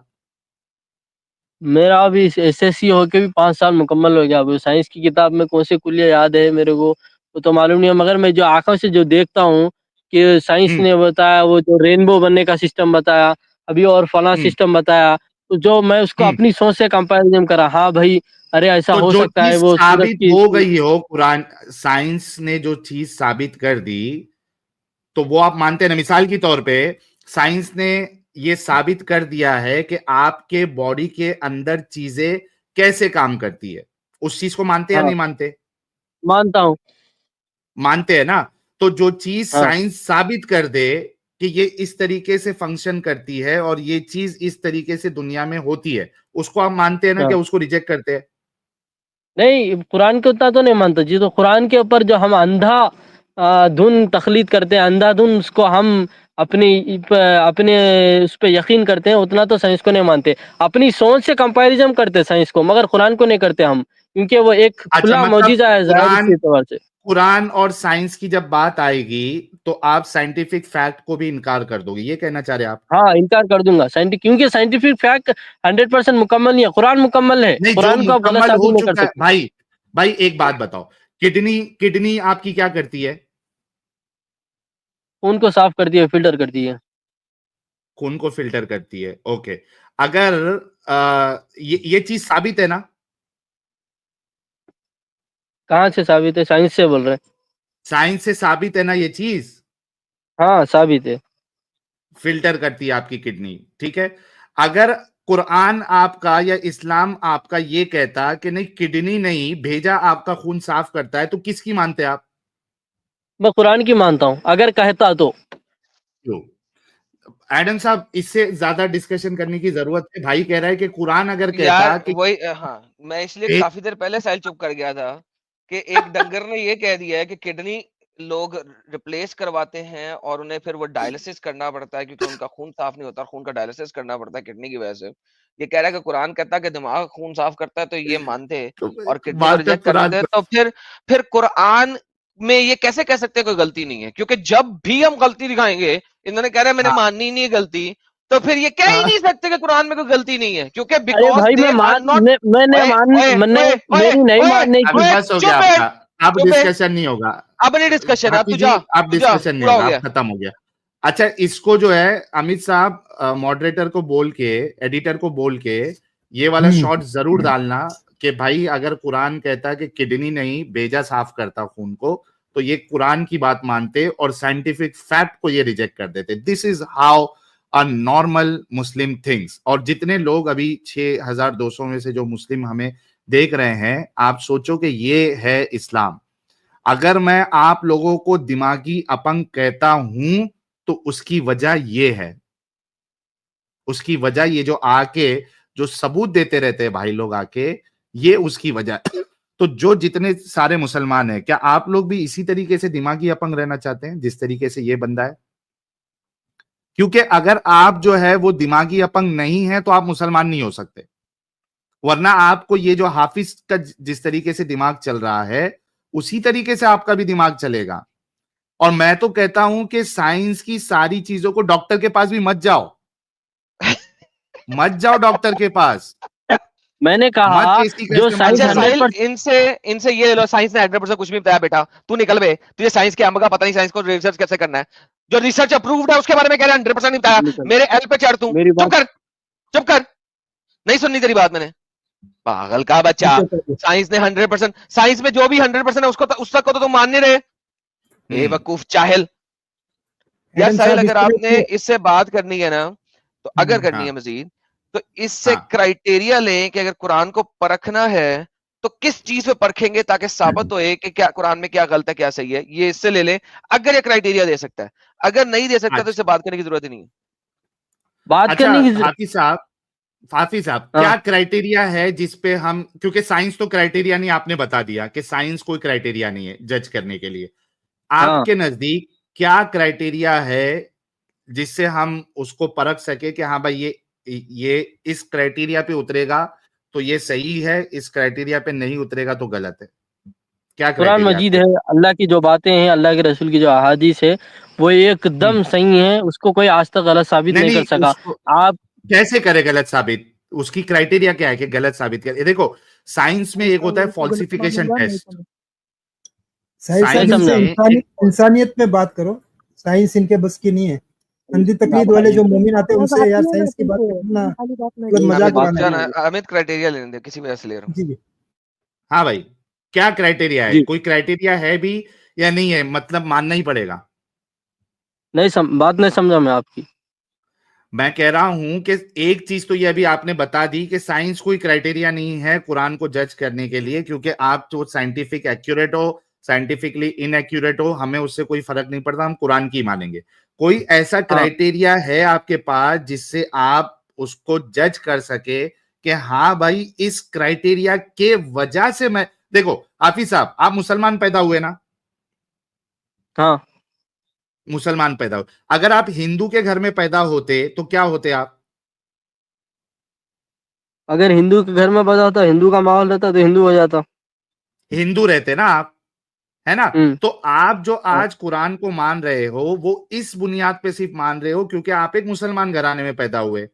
میرا ابھی ایس ایس سی ہو کے بھی 5 سال مکمل ہو گیا. ابھی سائنس کی کتاب میں کون سے کلیہ یاد ہے میرے کو وہ تو معلوم نہیں ہے، مگر میں جو آنکھوں سے جو دیکھتا ہوں کہ سائنس نے بتایا وہ جو رینبو بننے کا سسٹم بتایا ابھی اور فلاں سسٹم بتایا، تو جو میں اس کو اپنی سوچ سے کمپیریزن کرا، ہاں بھائی ارے ایسا تو ہو جو سکتا ہے چیز وہ سورج ثابت کی. ہو گئی ہو، قرآن سائنس نے جو چیز ثابت کر دی تو وہ آپ مانتے ہیں نا. مثال کے طور پہ سائنس نے یہ ثابت کر دیا ہے کہ آپ کے باڈی کے اندر چیزیں کیسے کام کرتی ہے، اس چیز کو مانتے یا ہاں نہیں مانتے؟ مانتا ہوں. مانتے ہیں نا. تو جو چیز ہاں سائنس ثابت کر دے کہ یہ اس طریقے سے فنکشن کرتی ہے اور یہ چیز اس طریقے سے دنیا میں ہوتی ہے، اس کو آپ مانتے ہیں نا ہاں کہ اس کو ریجیکٹ کرتے ہیں؟ نہیں قرآن کے اتنا تو نہیں مانتا جی. تو قرآن کے اوپر جو ہم اندھا دھن تخلیق کرتے ہیں، اندھا دھن اس کو ہم اپنے اس پہ یقین کرتے ہیں، اتنا تو سائنس کو نہیں مانتے. اپنی سوچ سے کمپیریزن کرتے سائنس کو، مگر قرآن کو نہیں کرتے ہم، کیونکہ وہ ایک اچھا کھلا مطلب معجزہ ہے ظاہر اس اعتبار سے. قرآن اور سائنس کی جب بات آئے گی تو آپ سائنٹیفک فیکٹ کو بھی انکار کر دو گے، یہ کہنا چاہ رہے آپ؟ ہاں انکار کر دوں گا، کیونکہ سائنٹیفک فیکٹ 100% مکمل نہیں ہے، قرآن مکمل ہے، نہیں، جو قرآن کو آپ غلط مکمل ثابت ہو نہیں کر چکا ہے سکتے. بھائی ایک بات بتاؤ، کڈنی آپ کی کیا کرتی ہے؟ خون کو صاف کرتی ہے، فلٹر کرتی ہے. خون کو فلٹر کرتی ہے، اوکے. اگر یہ چیز ثابت ہے نا؟ کہاں سے ثابت ہے؟ سائنس سے بول رہے ہیں. سائنس سے ثابت ہے نا یہ چیز؟ ہاں ثابت ہے. فلٹر کرتی ہے آپ کی کڈنی، ٹھیک ہے. اگر قرآن آپ کا یا اسلام آپ کا یہ کہتا کہ نہیں کڈنی نہیں بھیجا آپ کا خون صاف کرتا ہے، تو کس کی مانتے آپ؟ میں قرآن کی مانتا ہوں اگر کہتا تو. ایڈم صاحب اس سے زیادہ ڈسکشن کرنے کی ضرورت ہے. بھائی کہہ رہا ہے کہ قرآن اگر یار کہتا کہ وہی ہاں میں اس لیے کافی دیر پہلے سیل چپ کر گیا تھا کہ ایک ڈنگر نے یہ کہہ دیا ہے کہ کڈنی لوگ ریپلیس کرواتے ہیں اور انہیں پھر وہ ڈائلسس کرنا پڑتا ہے کیونکہ ان کا خون صاف نہیں ہوتا، خون کا ڈائلسس کرنا پڑتا ہے کڈنی کی وجہ سے. یہ کہہ رہا ہے کہ قرآن کہتا ہے کہ دماغ خون صاف کرتا ہے تو یہ مانتے اور کڈنی کو ریجیکٹ کر دیتے، تو پھر قرآن میں یہ کیسے کہہ سکتے کوئی غلطی نہیں ہے؟ کیونکہ جب بھی ہم غلطی دکھائیں گے، انہوں نے کہہ رہا ہے میں نے ماننی نہیں ہے غلطی، تو پھر یہ کہہ ہی نہیں سکتے کہ قرآن میں کوئی غلطی نہیں ہے، کیونکہ ارے بیکاز بھائی دے آر ناٹ. میری نہیں ماننے کی ابھی بس ہو گیا چپ آپ ہے. کا. اب ڈسکشن نہیں ہوگا, اب نہیں ڈسکشن, اب حافظ تو جی جا, اب ڈسکشن نہیں پورا ہو ہوگا, گیا. اب ختم ہو گیا. اچھا اس کو جو ہے امت صاحب ماڈریٹر کو بول کے, ایڈیٹر کو بول کے یہ والا شارٹ ضرور ڈالنا کہ بھائی اگر قرآن کہتا ہے کہ کڈنی نہیں بیجا صاف کرتا خون کو, تو یہ قرآن کی بات مانتے اور سائنٹیفک فیکٹ کو یہ ریجیکٹ کر دیتے. This is how normal Muslim things. اور جتنے لوگ ابھی 6200 میں سے جو مسلم ہمیں دیکھ رہے ہیں, آپ سوچو کہ یہ ہے اسلام. اگر میں آپ لوگوں کو دماغی اپنگ کہتا ہوں تو اس کی وجہ یہ ہے, اس کی وجہ یہ جو آ کے جو ثبوت دیتے رہتے ہیں بھائی لوگ آ کے, یہ اس کی وجہ. تو جو جتنے سارے مسلمان ہیں, کیا آپ لوگ بھی اسی طریقے سے دماغی اپنگ رہنا چاہتے ہیں جس طریقے سے یہ بندہ ہے؟ کیونکہ اگر آپ جو ہے وہ دماغی اپنگ نہیں ہے تو آپ مسلمان نہیں ہو سکتے, ورنہ آپ کو یہ جو حافظ کا جس طریقے سے دماغ چل رہا ہے اسی طریقے سے آپ کا بھی دماغ چلے گا. اور میں تو کہتا ہوں کہ سائنس کی ساری چیزوں کو, ڈاکٹر کے پاس بھی مت جاؤ, مت جاؤ ڈاکٹر کے پاس. میں نے کہا جو سائنس اچھا 100% ساحل, ان سے یہ لو, سائنس نے 100% کچھ بھی بتایا بیٹا, تو نکل بے, تجھے سائنس کے امر کا پتہ نہیں, سائنس کو ریسرچ کیسے کرنا ہے, جو ریسرچ اپرووڈ ہے اس کے بارے میں کہہ رہا ہے 100% نہیں بتایا, میرے ایل پہ چڑھ, توں میری چپ کر, چپ کر, نہیں سننی تیری بات میں نے, پاگل کا بچہ. سائنس نے 100%, سائنس میں جو بھی 100% ہے اس کو اس تک کو تو تم مان نہیں رہے, بے وقوف چاہل. یار ساحل اگر آپ نے اس سے بات کرنی ہے نا, تو اگر کرنی ہے مزید, تو اس سے کرائٹیریا لیں کہ اگر قرآن کو پرکھنا ہے تو کس چیز پہ پرکھیں گے تاکہ ثابت ہوئے کہ کیا قرآن میں کیا غلط ہے کیا صحیح ہے, یہ اس سے لے لیں اگر یہ کرائٹیریا دے سکتا ہے. اگر نہیں دے سکتا تو اس سے بات کرنے کی ضرورت ہی نہیں ہے. بات کرنے کی حافظ صاحب کیا کرائٹیریا ہے جس پہ ہم, کیونکہ سائنس تو کرائٹیریا نہیں, آپ نے بتا دیا کہ سائنس کوئی کرائٹیریا نہیں ہے جج کرنے کے لیے. آپ کے نزدیک کیا کرائٹیریا ہے جس سے ہم اس کو پرکھ سکے کہ ہاں بھائی یہ اس کرائٹیریا پہ اترے گا تو یہ صحیح ہے, اس کرائٹیریا پہ نہیں اترے گا تو غلط ہے؟ کیا قرآن مجید ہے, اللہ کی جو باتیں ہیں, اللہ کے رسول کی جو احادیث ہے وہ ایک دم صحیح ہے, اس کو کوئی آج تک غلط ثابت نہیں کر سکا. آپ کیسے کرے غلط ثابت؟ اس کی کرائٹیریا کیا ہے کہ غلط ثابت کرے؟ دیکھو سائنس میں ایک ہوتا ہے فالسیفیکیشن ٹیسٹ. انسانیت میں بات کرو, سائنس ان کے بس کی نہیں ہے. اندھی تقلید والے جو مومن آتے ہیں ان سے یار سائنس کی بات کرنا مذاق اڑانا ہے. امیت کرائٹیریا لینے دے, کسی وجہ سے لے رہا ہوں. جی جی ہاں بھائی کیا کرائٹیریا ہے؟ کوئی کرائٹیریا ہے بھی یا نہیں ہے؟ مطلب ماننا ہی پڑے گا. نہیں بات نہیں سمجھا میں آپ کی. میں کہہ رہا ہوں کہ ایک چیز تو یہ ابھی آپ نے بتا دی کہ سائنس کوئی کرائٹیریا نہیں ہے قرآن کو جج کرنے کے لیے, کیونکہ آپ تو سائنٹیفک ایکوریٹ ہو, سائنٹیفکلی ان ایکوریٹ ہو, ہمیں اس سے کوئی فرق نہیں پڑتا, ہم قرآن کی مانیں گے. کوئی ایسا کرائٹیریا ہے آپ کے پاس جس سے آپ اس کو جج کر سکے کہ ہاں بھائی اس کرائٹیریا کے وجہ سے میں, دیکھو حافظ صاحب آپ مسلمان پیدا ہوئے نا؟ ہاں مسلمان پیدا ہوئے. اگر آپ ہندو کے گھر میں پیدا ہوتے تو کیا ہوتے آپ؟ اگر ہندو کے گھر میں پیدا ہوتا, ہندو کا ماحول رہتا تو ہندو ہو جاتا. ہندو رہتے نا آپ, ہے نا؟ تو آپ جو آج قرآن کو مان رہے ہو وہ اس بنیاد پہ صرف مان رہے ہو کیونکہ آپ ایک مسلمان گھرانے میں پیدا ہوئے,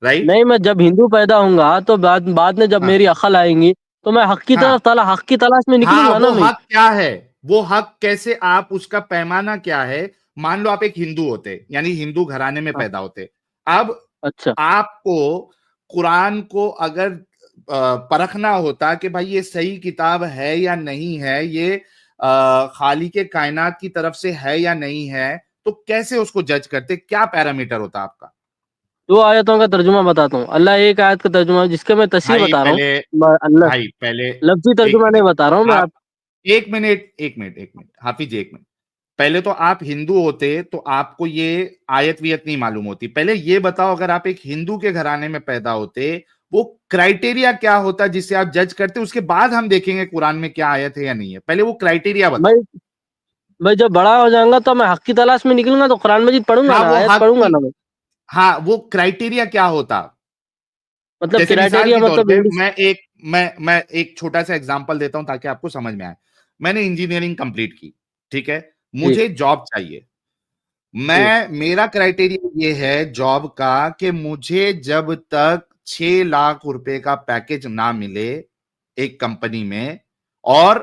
رائٹ؟ نہیں, میں جب ہندو پیدا ہوں گا تو بعد میں جب میری عقل آئیں گی تو میں حق کی طرف حق کی تلاش میں نکلوں گا نا. وہ حق کیا ہے, وہ حق کیسے, آپ اس کا پیمانہ کیا ہے؟ مان لو آپ ایک ہندو ہوتے, یعنی ہندو گھرانے میں پیدا ہوتے. اب اچھا آپ کو قرآن کو اگر پرکھنا ہوتا کہ بھائی یہ صحیح کتاب ہے یا نہیں ہے, یہ خالق کائنات کی طرف سے ہے یا نہیں ہے, تو کیسے اس کو جج کرتے؟ کیا پیرامیٹر ہوتا آپ کا؟ 2 آیتوں کا ترجمہ بتاتا ہوں. اللہ ایک آیت کا ترجمہ جس کے میں تفسیر بتا رہا ہوں, اللہ پہلے لفظی ترجمہ نہیں بتا رہا ہوں میں. آپ ایک منٹ حافظ جی, ایک منٹ. پہلے تو آپ ہندو ہوتے تو آپ کو یہ آیت ویت نہیں معلوم ہوتی. پہلے یہ بتاؤ اگر آپ ایک ہندو کے گھرانے میں پیدا ہوتے وہ کرائٹیریا کیا ہوتا جس سے آپ جج کرتے؟ اس کے بعد ہم دیکھیں گے قرآن میں کیا آیت ہے یا نہیں ہے. پہلے وہ کرائٹیریا بتاؤ. میں جب بڑا ہو جاؤں گا تو میں حق کی تلاش میں نکلوں گا تو قرآن مجید پڑھوں گا نا, آیت پڑھوں گا نا میں. ہاں وہ کرائٹیریا کیا ہوتا؟ مطلب جیسے مثال کرائٹیریا کے طور مطلب پہ میں ایک چھوٹا سا ایگزامپل دیتا ہوں تاکہ آپ کو سمجھ میں آئے. میں نے انجینئرنگ کمپلیٹ کی, ٹھیک ہے, مجھے جاب چاہیے. میرا کرائٹیریا یہ ہے جاب کا کہ مجھے جب تک 6 لاکھ روپے کا پیکج نہ ملے ایک کمپنی میں, اور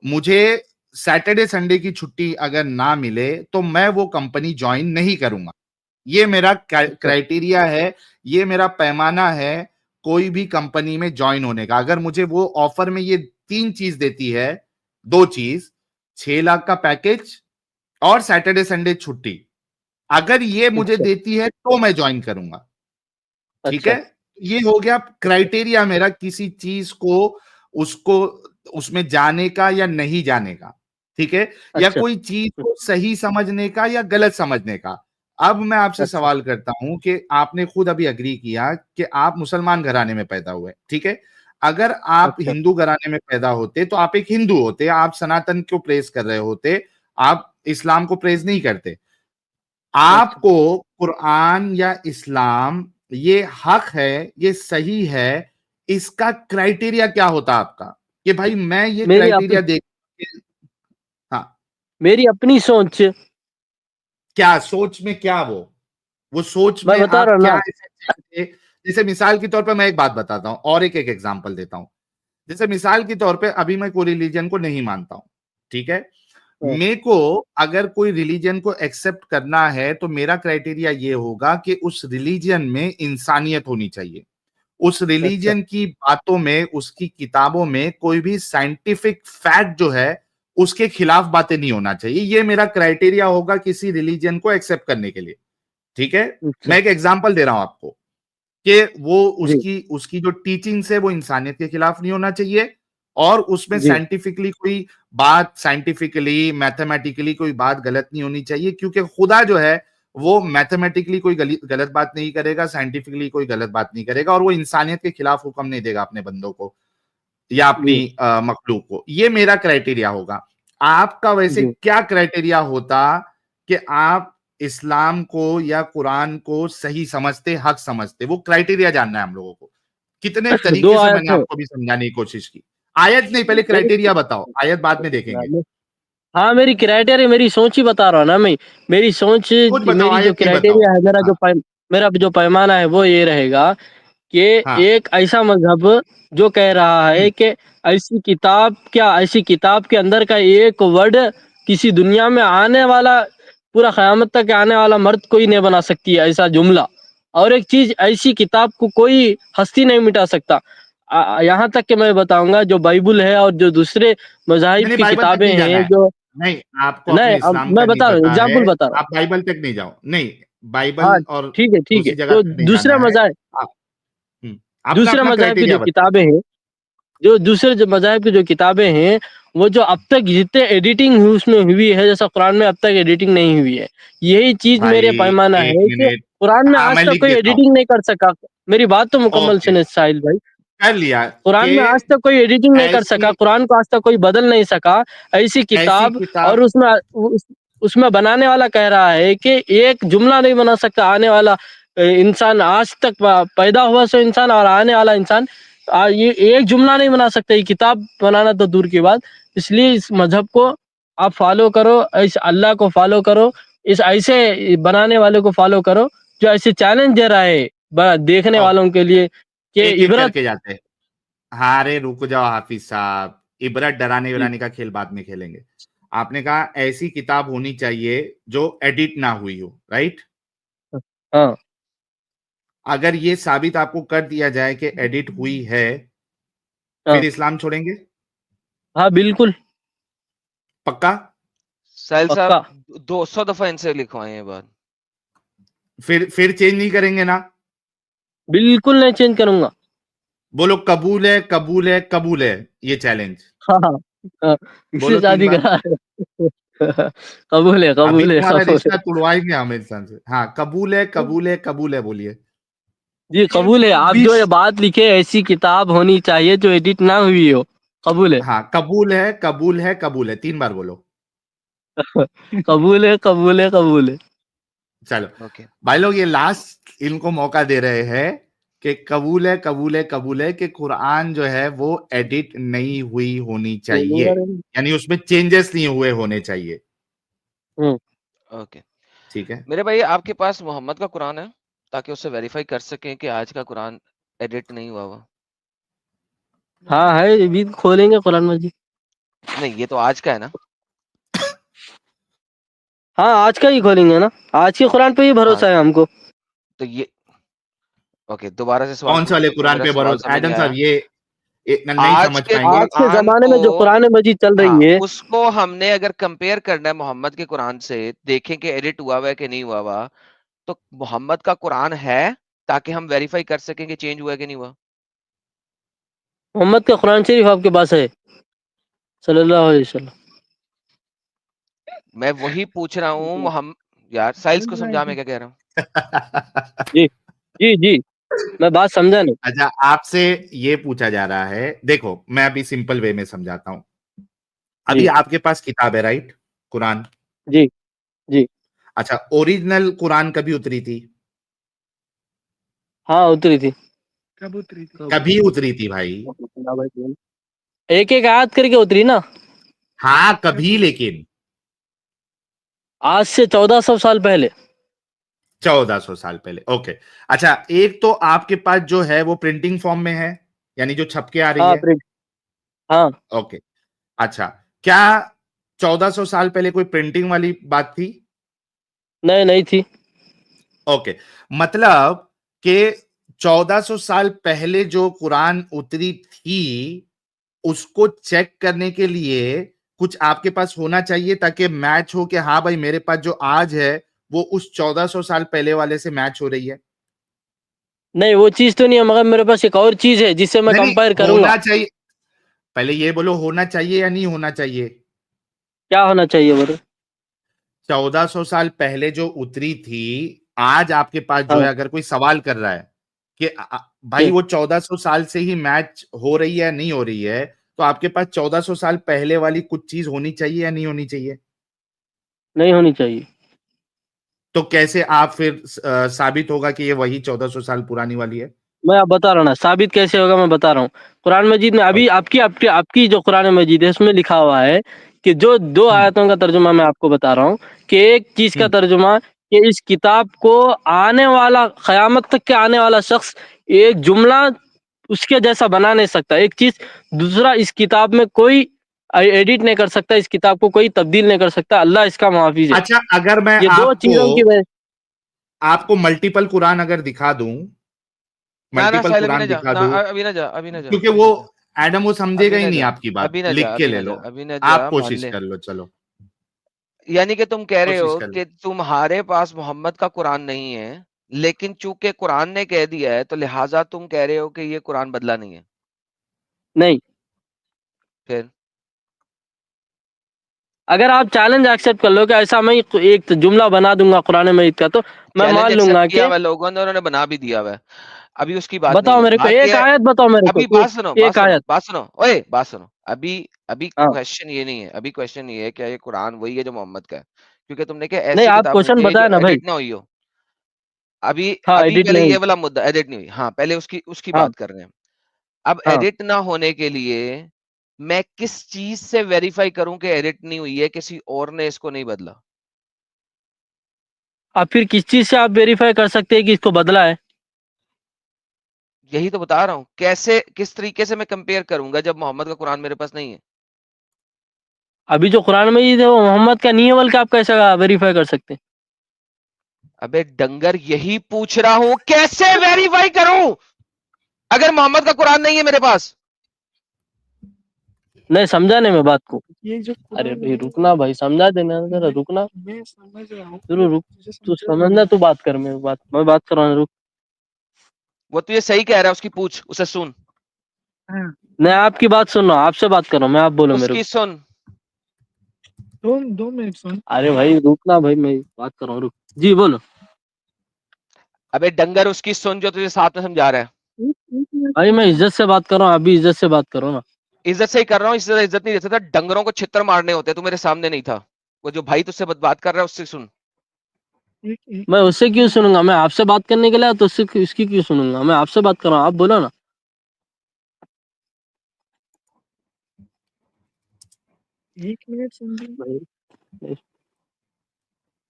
مجھے سیٹرڈے سنڈے کی چھٹی اگر نہ ملے تو میں وہ کمپنی جوائن نہیں کروں گا. یہ میرا کرائٹیریا ہے, یہ میرا پیمانہ ہے کوئی بھی کمپنی میں جوائن ہونے کا. اگر مجھے وہ آفر میں یہ 3 چیز دیتی ہے, 2 چیز, 6 لاکھ کا پیکج اور سیٹرڈے سنڈے چھٹی, اگر یہ مجھے دیتی ہے تو میں جوائن کروں گا. ٹھیک ہے, یہ ہو گیا کرائٹیریا میرا کسی چیز کو اس میں جانے کا یا نہیں جانے کا. ٹھیک ہے, یا کوئی چیز کو صحیح سمجھنے کا یا غلط سمجھنے کا. اب میں آپ سے سوال کرتا ہوں کہ آپ نے خود ابھی اگری کیا کہ آپ مسلمان گھرانے میں پیدا ہوئے. ٹھیک ہے, اگر آپ ہندو گھرانے میں پیدا ہوتے تو آپ ایک ہندو ہوتے, آپ سناتن کو پریز کر رہے ہوتے, آپ اسلام کو پریز نہیں کرتے. آپ کو قرآن یا اسلام یہ حق ہے, یہ صحیح ہے, اس کا کرائٹیریا کیا ہوتا آپ کا کہ بھائی میں یہ کرائٹیریا دیکھ. ہاں, میری اپنی سوچ. کیا سوچ میں, کیا وہ سوچ میں آپ کیا ایسے, جیسے مثال کے طور پہ میں ایک بات بتاتا ہوں اور ایک ایگزامپل دیتا ہوں. جیسے مثال کے طور پہ ابھی میں کوئی ریلیجن کو نہیں مانتا ہوں. ٹھیک ہے, میرے کو اگر کوئی ریلیجن کو ایکسپٹ کرنا ہے تو میرا کرائٹیریا یہ ہوگا کہ اس ریلیجن میں انسانیت ہونی چاہیے. اس ریلیجن کی باتوں میں, اس کی کتابوں میں کوئی بھی سائنٹیفک فیکٹ جو ہے اس کے خلاف باتیں نہیں ہونا چاہیے. یہ میرا کرائٹیریا ہوگا کسی ریلیجن کو ایکسپٹ کرنے کے لیے. ٹھیک ہے, میں ایک ایگزامپل دے رہا ہوں آپ کو کہ وہ اس کی جو ٹیچنگز ہے وہ انسانیت کے خلاف نہیں ہونا چاہیے, اور اس میں سائنٹیفکلی کوئی بات, سائنٹیفکلی میتھمیٹیکلی کوئی بات غلط نہیں ہونی چاہیے, کیونکہ خدا جو ہے وہ میتھمیٹکلی کوئی غلط بات نہیں کرے گا, سائنٹیفکلی کوئی غلط بات نہیں کرے گا, اور وہ انسانیت کے خلاف حکم نہیں دے گا اپنے بندوں کو یا اپنی مخلوق کو. یہ میرا کرائٹیریا ہوگا. آپ کا ویسے کیا کرائٹیریا ہوتا کہ آپ اسلام کو یا قرآن کو صحیح سمجھتے, حق سمجھتے؟ وہ کرائٹیریا جاننا ہے ہم لوگوں کو. کتنے طریقے سے میں نے آپ کو بھی سمجھانے کی کوشش کی. آیت نہیں, پہلے کرائٹیریا بتاؤ, آیت بعد میں دیکھیں گے. ہاں, میری کرائٹیریا, میری سوچ ہی بتا رہا ہوں نا میں. میری سوچ, میری جو کرائٹیریا ہے, میرا جو پیمانہ ہے وہ یہ رہے گا کہ ایک ایسا مذہب جو کہہ رہا ہے کہ ایسی کتاب کے اندر کا ایک ورڈ کسی دنیا میں آنے والا, پورا قیامت تک آنے والا مرد کوئی نہیں بنا سکتی ہے ایسا جملہ, اور ایک چیز ایسی کتاب کو کوئی ہستی نہیں مٹا سکتا. یہاں تک کہ میں بتاؤں گا جو بائبل ہے اور جو دوسرے مذاہب کی کتابیں ہیں جو نہیں, آپ کو اپنے اسلام میں کا نہیں بتا رہا ہوں, پتا ہے, ایگزامپل بتا رہا ہوں. آپ بائبل تک نہیں جاؤ. نہیں, بائبل ہاں اور ٹھیک ہے, دوسری جگہ جو تک نہیں دوسرے جانا ہے. مذاہب, اپنا دوسرے اپنا مذاہب کی کرائٹیریا جو بتاؤ. کتابیں ہیں, جو دوسرے مذاہب کی جو کتابیں ہیں, وہ جو اب تک جتنے ایڈیٹنگ اس میں ہوئی ہے, جیسا قرآن میں اب تک ایڈیٹنگ نہیں ہوئی ہے, یہی چیز میرے بھائی پیمانہ ایک ہے کہ منٹ, قرآن میں ہاں آج میں تک لکھ کوئی دیتا ہوں. ایڈیٹنگ نہیں کر سکا. میری بات تو مکمل اوکے, سنے ساحل بھائی. کر لیا قرآن کہ میں آج تک کوئی ایڈیٹنگ نہیں کر سکا, ایسی قرآن کو آج تک کوئی بدل نہیں سکا ایسی کتاب, کتاب. اور اس میں بنانے والا کہہ رہا ہے کہ ایک جملہ نہیں بنا سکتا آنے والا انسان, آج تک پیدا ہوا سو انسان اور آنے والا انسان, یہ ایک جملہ نہیں بنا سکتا. یہ کتاب بنانا تو دور کی بات. اس لیے اس مذہب کو آپ فالو کرو, اس اللہ کو فالو کرو, اس ایسے بنانے والے کو فالو کرو جو ایسے چیلنج دے رہا ہے دیکھنے والوں کے لیے کہ ایک ایک کر عبرت. کے جاتے ہیں. ہاں رے رک جاؤ حافظ صاحب, عبرت ڈرانے ورانے کا کھیل بعد میں کھیلیں گے. آپ نے کہا ایسی کتاب ہونی چاہیے جو ایڈٹ نہ ہوئی ہو, رائٹ؟ ہاں, اگر یہ ثابت آپ کو کر دیا جائے کہ ایڈٹ ہوئی ہے, ہاں, پھر اسلام چھوڑیں گے؟ ہاں بالکل پکا؟ ساحل صاحب پکا. 200 دفعہ ان سے لکھوائے یہ بات. پھر چینج نہیں کریں گے نا؟ بالکل نہیں چینج کروں گا. بولو قبول ہے, قبول ہے, قبول ہے, یہ چیلنج. ہاں, اس سے بولو 3 شادی بار. کرا ہے. قبول ہے, ابھی قبول ہے, تمہارا قبول رشتہ ہے. توڑوائیں گے ہم انسان سے. ہاں, قبول ہے, قبول ہے, قبول ہے, بولیے. جی قبول ہے. آپ جو یہ بات لکھے ایسی کتاب ہونی چاہیے جو ایڈٹ نہ ہوئی ہو, قبول ہے. ہاں, قبول ہے, قبول ہے, قبول ہے, 3 بار بولو. قبول ہے, قبول ہے, قبول ہے. چلو اوکے, بھائی لوگ, یہ لاسٹ ان کو موقع دے رہے ہیں کہ قبول ہے, قبول ہے, قبول ہے کہ قرآن جو ہے وہ ایڈٹ نہیں ہوئی ہونی چاہیے, یعنی اس میں چینجز نہیں ہوئے ہونے چاہیے. اوکے. ٹھیک ہے, میرے بھائی آپ کے پاس محمد کا قرآن ہے تاکہ اس سے ویریفائی کر سکیں کہ آج کا قرآن ایڈٹ نہیں ہوا ہوا؟ ہاں ہے, بھی کھولیں گے قرآن مجید. نہیں یہ تو آج کا ہے نا. ہاں آج کا ہی کھولیں گے نا, آج کے قرآن پہ ہی بھروسہ ہے ہم کو. تو یہ اوکے دوبارہ سے سوال کون سے والے پوچھو, قرآن میرا پہ سوال بھروسہ؟ سمجھ ایڈم نہیں صاحب آیا. یہ نہیں آج سمجھ کے پائیں گے. آج کے قرآن زمانے کو میں جو قرآن مجید چل ہاں رہی ہے, اس کو ہم نے اگر کمپیئر کرنا ہے محمد کے قرآن سے, دیکھیں کہ ایڈٹ ہوا ہوا ہے کہ نہیں ہوا ہوا, تو محمد کا قرآن ہے تاکہ ہم ویریفائی کر سکیں کہ چینج ہوا ہے کہ نہیں ہوا. محمد کا قرآن شریف آپ کے پاس ہے صلی اللہ علیہ وسلم؟ میں وہی پوچھ رہا ہوں محمد. یار سائلس کو سمجھا میں کیا کہہ رہا ہوں. جی جی جی میں بات سمجھا نہیں. اچھا آپ سے یہ پوچھا جا رہا ہے, دیکھو میں ابھی سمپل وے میں سمجھاتا ہوں. ابھی جی آپ کے پاس کتاب ہے رائٹ, قرآن. جی جی اچھا اوریجنل قرآن کبھی اتری تھی؟ ہاں اتری تھی. کبھی اتری تھی بھائی. ایک ایک آیت کر کے اتری نا. ہاں کبھی, لیکن آج سے 1400 سال پہلے. 1400 سال پہلے. اوکے اچھا, ایک تو آپ کے پاس جو ہے وہ پرنٹنگ فارم میں ہے, یعنی جو چھپ کے آ رہی ہاں ہے. ہاں اوکے اچھا, کیا 1400 سال پہلے کوئی پرنٹنگ والی بات تھی؟ نہیں تھی. اوکے, مطلب کہ 1400 سال پہلے جو قرآن اتری تھی اس کو چیک کرنے کے لیے کچھ آپ کے پاس ہونا چاہیے تاکہ میچ ہو کہ ہاں بھائی میرے پاس جو آج ہے وہ اس 1400 سال پہلے والے سے میچ ہو رہی ہے. نہیں وہ چیز تو نہیں ہے, مگر میرے پاس ایک اور چیز ہے جس سے میں نہیں کمپیئر کروں گا. ہونا چاہیے, پہلے یہ بولو ہونا چاہیے یا نہیں ہونا چاہیے. کیا ہونا چاہیے بولو؟ 1400 سال پہلے جو اتری تھی, آج آپ کے پاس ہاں جو ہے اگر کوئی سوال کر رہا ہے کہ بھائی وہ 1400 سال سے ہی میچ ہو رہی ہے نہیں ہو رہی ہے, تو آپ کے پاس 1400 سال پہلے والی کچھ چیز ہونی چاہیے یا نہیں ہونی چاہیے؟ نہیں ہونی چاہیے. تو کیسے آپ پھر ثابت ہوگا کہ یہ وہی 1400 سال پرانی والی ہے؟ میں آپ بتا رہا ہوں نا ثابت کیسے ہوگا, میں بتا رہا ہوں. قرآن مجید میں ابھی آپ کی جو قرآن مجید ہے اس میں لکھا ہوا ہے کہ جو 2 آیتوں کا ترجمہ میں آپ کو بتا رہا ہوں, کہ ایک چیز کا ترجمہ کہ اس کتاب کو آنے والا قیامت تک کے آنے والا شخص ایک جملہ اس کے جیسا بنا نہیں سکتا. ایک چیز دوسرا, اس کتاب میں کوئی ایڈٹ نہیں کر سکتا, اس کتاب کو کوئی تبدیل نہیں کر سکتا, اللہ اس کا محافظ ہے. اچھا اگر میں یہ 2 چیزوں کی وجہ. آپ کو ملٹیپل قرآن اگر دکھا دوں, نہ ملٹیپل ساحل ابھی نہ قرآن جا, دکھا نہ دوں, ابھی نہ جا, ابھی نہ جا, کیونکہ وہ ایڈم وہ سمجھے گا ابھی ہی نہ نہیں جا, آپ کی بات, ابھی نہ جا, لکھ کے ابھی لے نہ جا, لو, ابھی نہ جا, آپ مان کوشش لے. کر لو. چلو یعنی کہ تم کہہ رہے کوشش ہو کر لو. کہ تمہارے پاس محمد کا قرآن نہیں ہے, لیکن چونکہ قرآن نے کہہ دیا ہے تو لہٰذا تم کہہ رہے ہو کہ یہ قرآن بدلا نہیں ہے. نہیں, پھر اگر آپ چیلنج ایکسپٹ کر لو کہ ایسا میں ایک جملہ بنا دوں گا قرآن مجید کا, تو میں چیلنج مان لوں ایکسپٹ گا کیا کہ ہوا لوگوں نے, انہوں نے بنا بھی دیا ہوا ہے. ابھی اس کی بات نہیں بتاؤ ہے, میرے کو بات یہ ایک ہے. آیت, بتاؤ میرے کو ابھی بات سنو, بات ایک سنو, آیت. بات سنو, اوے بات سنو. ابھی ہاں کوشچن یہ نہیں ہے, ابھی کوشچن یہ ہے کہ یہ قرآن وہی ہے جو محمد کا ہے, کیونکہ تم نے کہا نہیں, ایسی آپ کتاب ہونی کوشچن چاہیے جو بتایا نا بھائی. ایڈٹ نہ ہوئی ہو. ابھی ہاں ابھی ایڈٹ پہلے نہیں. یہ والا مدعا ایڈٹ نہیں ہوئی, ہاں پہلے اس کی ہاں بات کر رہے ہیں. اب ہاں ایڈٹ نہ ہونے کے لیے میں کس چیز سے ویریفائی کروں کہ ایڈٹ نہیں ہوئی ہے, کسی اور نے اس کو نہیں بدلا؟ اب پھر کس چیز سے آپ ویریفائی کر سکتے ہیں کہ اس کو بدلا ہے؟ یہی تو بتا رہا ہوں, کیسے کس طریقے سے میں کمپیئر کروں گا جب محمد کا قرآن میرے پاس نہیں ہے. ابھی جو قرآن مجید ہے وہ محمد کا نہیں ہے, بلکہ آپ کیسے ویریفائی کر سکتے ہیں؟ ابے ڈنگر یہی پوچھ رہا ہوں, کیسے ویریفائی کروں اگر محمد کا قرآن نہیں ہے میرے پاس؟ نہیں سمجھا نہیں میں بات کو. ارے بھائی رکنا, بھائی سمجھا دینا ذرا, رکنا ضرور, رک تو سمجھنا, تو بات کر, میں بات کر رہا ہوں, رک. وہ تو یہ صحیح کہہ رہا ہے, اس کی پوچھ, اسے سن, میں آپ کی بات سن رہا ہوں, آپ سے بات کر رہا ہوں, میں آپ بولو اس میرے کی کو. سن. 2 منٹ سن. ارے بھائی رکنا بھائی, میں بات کر رہا ہوں, رک. جی بولو. ابے ڈنگر اس کی سن جو تجھے ساتھ میں سمجھا رہا ہے. بھائی میں عزت سے بات کر رہا ہوں, ابھی عزت سے بات کرو نا. عزت سے ہی کر رہا ہوں, اس سے عزت نہیں دے سکتا. ڈنگروں کو چھتر مارنے ہوتے, تو میرے سامنے نہیں تھا. وہ جو بھائی تجھ سے بات کر رہا ہے اس سے سن. میں اس سے کیوں سنوں گا, میں آپ سے بات کرنے کے لیے تو اس کی کیوں سنوں گا, میں آپ سے بات کر رہا ہوں, آپ بولو نا.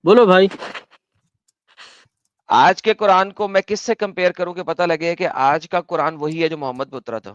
بولو بھائی. آج کے قرآن کو میں کس سے کمپیئر کروں کہ پتہ لگے کہ آج کا قرآن وہی ہے جو محمد پہ اترا تھا؟